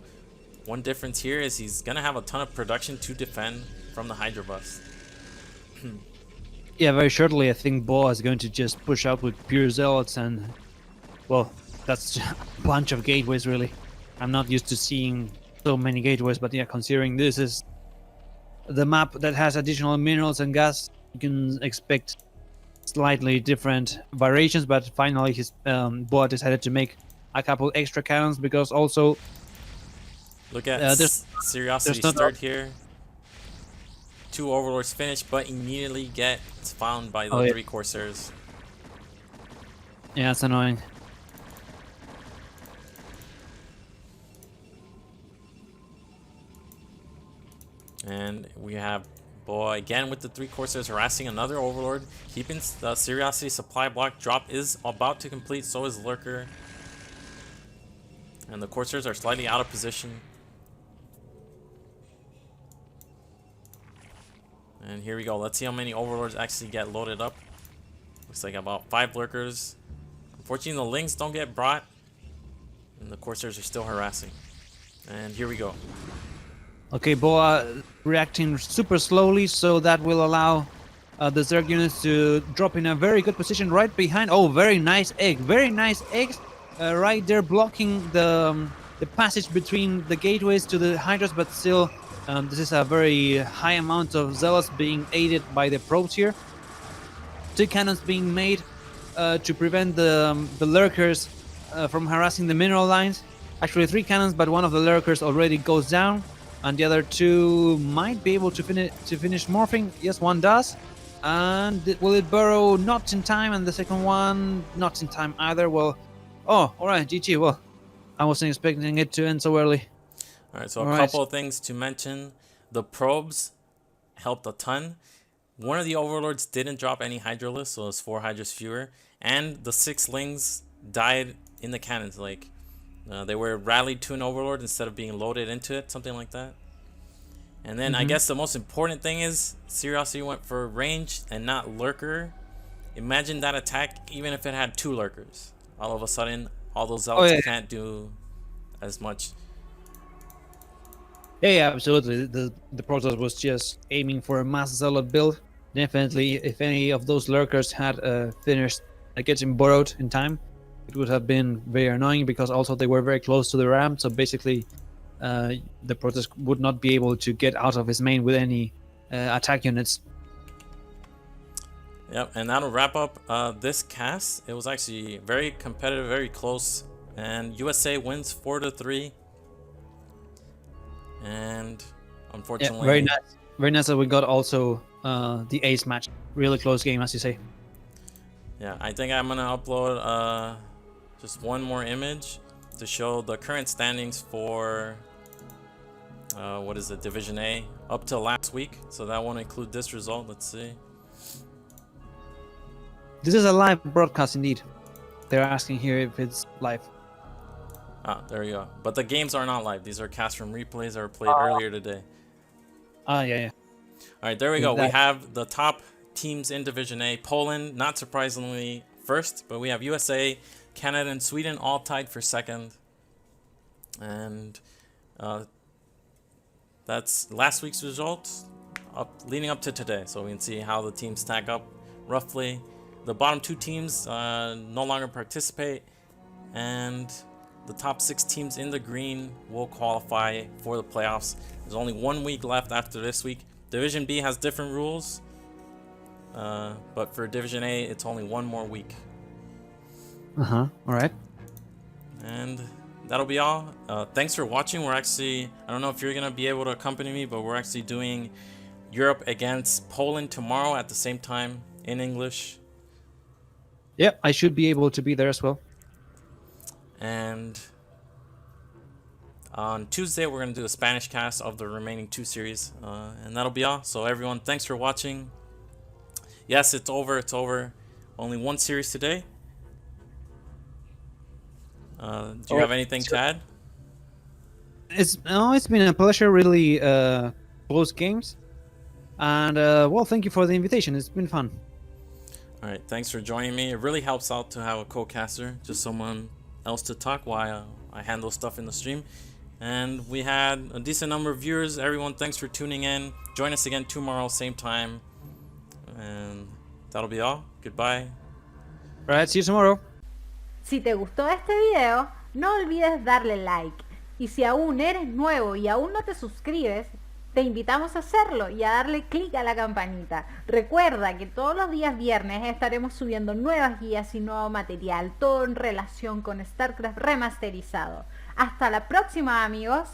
One difference here is he's going to have a ton of production to defend from the Hydra bust. Yeah, very shortly I think Boa is going to just push out with pure zealots and... Well, that's a bunch of gateways really. I'm not used to seeing so many gateways, but yeah, considering this is the map that has additional minerals and gas, you can expect slightly different variations, but finally his Boa decided to make a couple extra cannons because also look at SeriOsity's start here. 2 Overlords finish, but immediately gets found by the 3 Corsairs. Yeah, it's annoying. And we have Boa again with the 3 Corsairs harassing another Overlord, keeping the SeriOsity supply block. Drop is about to complete, so is Lurker. And the Corsairs are slightly out of position. And here we go. Let's see how many Overlords actually get loaded up. Looks like about 5 Lurkers. Unfortunately, the Lings don't get brought. And the Corsairs are still harassing. And here we go. Okay, Boa reacting super slowly, so that will allow the Zerg units to drop in a very good position right behind. Oh, very nice egg. Very nice eggs. Right there blocking the passage between the gateways to the Hydras, but still, this is a very high amount of Zealots being aided by the probes here. 2 cannons being made to prevent the lurkers from harassing the mineral lines. Actually, 3 cannons, but one of the lurkers already goes down, and the other 2 might be able to finish morphing. Yes, one does. And will it burrow? Not in time, and the second one not in time either. Well, oh, all right, GG. Well, I wasn't expecting it to end so early. All right, so a couple of things to mention. The probes helped a ton. One of the overlords didn't drop any Hydralisks, so it's 4 Hydras fewer. And the 6 Lings died in the cannons. Like, they were rallied to an overlord instead of being loaded into it, something like that. And then I guess the most important thing is SeriOsity went for range and not lurker. Imagine that attack even if it had 2 lurkers. All of a sudden, all those zealots can't do as much. Yeah, absolutely. The Protoss was just aiming for a mass zealot build. Definitely, if any of those lurkers had finished getting burrowed in time, it would have been very annoying, because also they were very close to the ramp. So basically, the Protoss would not be able to get out of his main with any attack units. Yep, and that'll wrap up this cast. It was actually very competitive, very close, and USA wins 4-3. And unfortunately, very nice. Very nice that we got also the ace match. Really close game, as you say. Yeah, I think I'm gonna upload just one more image to show the current standings for what is it, Division A, up to last week. So that won't include this result. Let's see. This is a live broadcast indeed. They're asking here if it's live. Ah, there you go. But the games are not live. These are cast from replays that were played earlier today. Yeah. All right, there we go. We have the top teams in Division A. Poland, not surprisingly, first, but we have USA, Canada, and Sweden all tied for second. And that's last week's results leading up to today. So we can see how the teams stack up roughly. The bottom 2 teams no longer participate, and the top 6 teams in the green will qualify for the playoffs. There's only 1 week left after this week. Division B has different rules, but for Division A, it's only 1 more week. All right. And that'll be all. Thanks for watching. We're actually, I don't know if you're going to be able to accompany me, but we're actually doing Europe against Poland tomorrow at the same time in English. Yeah, I should be able to be there as well. And on Tuesday, we're going to do a Spanish cast of the remaining 2 series. And that'll be all. So everyone, thanks for watching. Yes, it's over. It's over. Only 1 series today. Do you have anything to add? It's been a pleasure, really close games. And well, thank you for the invitation. It's been fun. All right, thanks for joining me. It really helps out to have a co-caster, just someone else to talk while I handle stuff in the stream. And we had a decent number of viewers. Everyone, thanks for tuning in. Join us again tomorrow, same time. And that'll be all. Goodbye. All right, see you tomorrow. Si te gustó este video, no olvides darle like. Y si aún eres nuevo y aún no te suscribes, te invitamos a hacerlo y a darle clic a la campanita. Recuerda que todos los días viernes estaremos subiendo nuevas guías y nuevo material, todo en relación con Starcraft remasterizado. Hasta la próxima, amigos.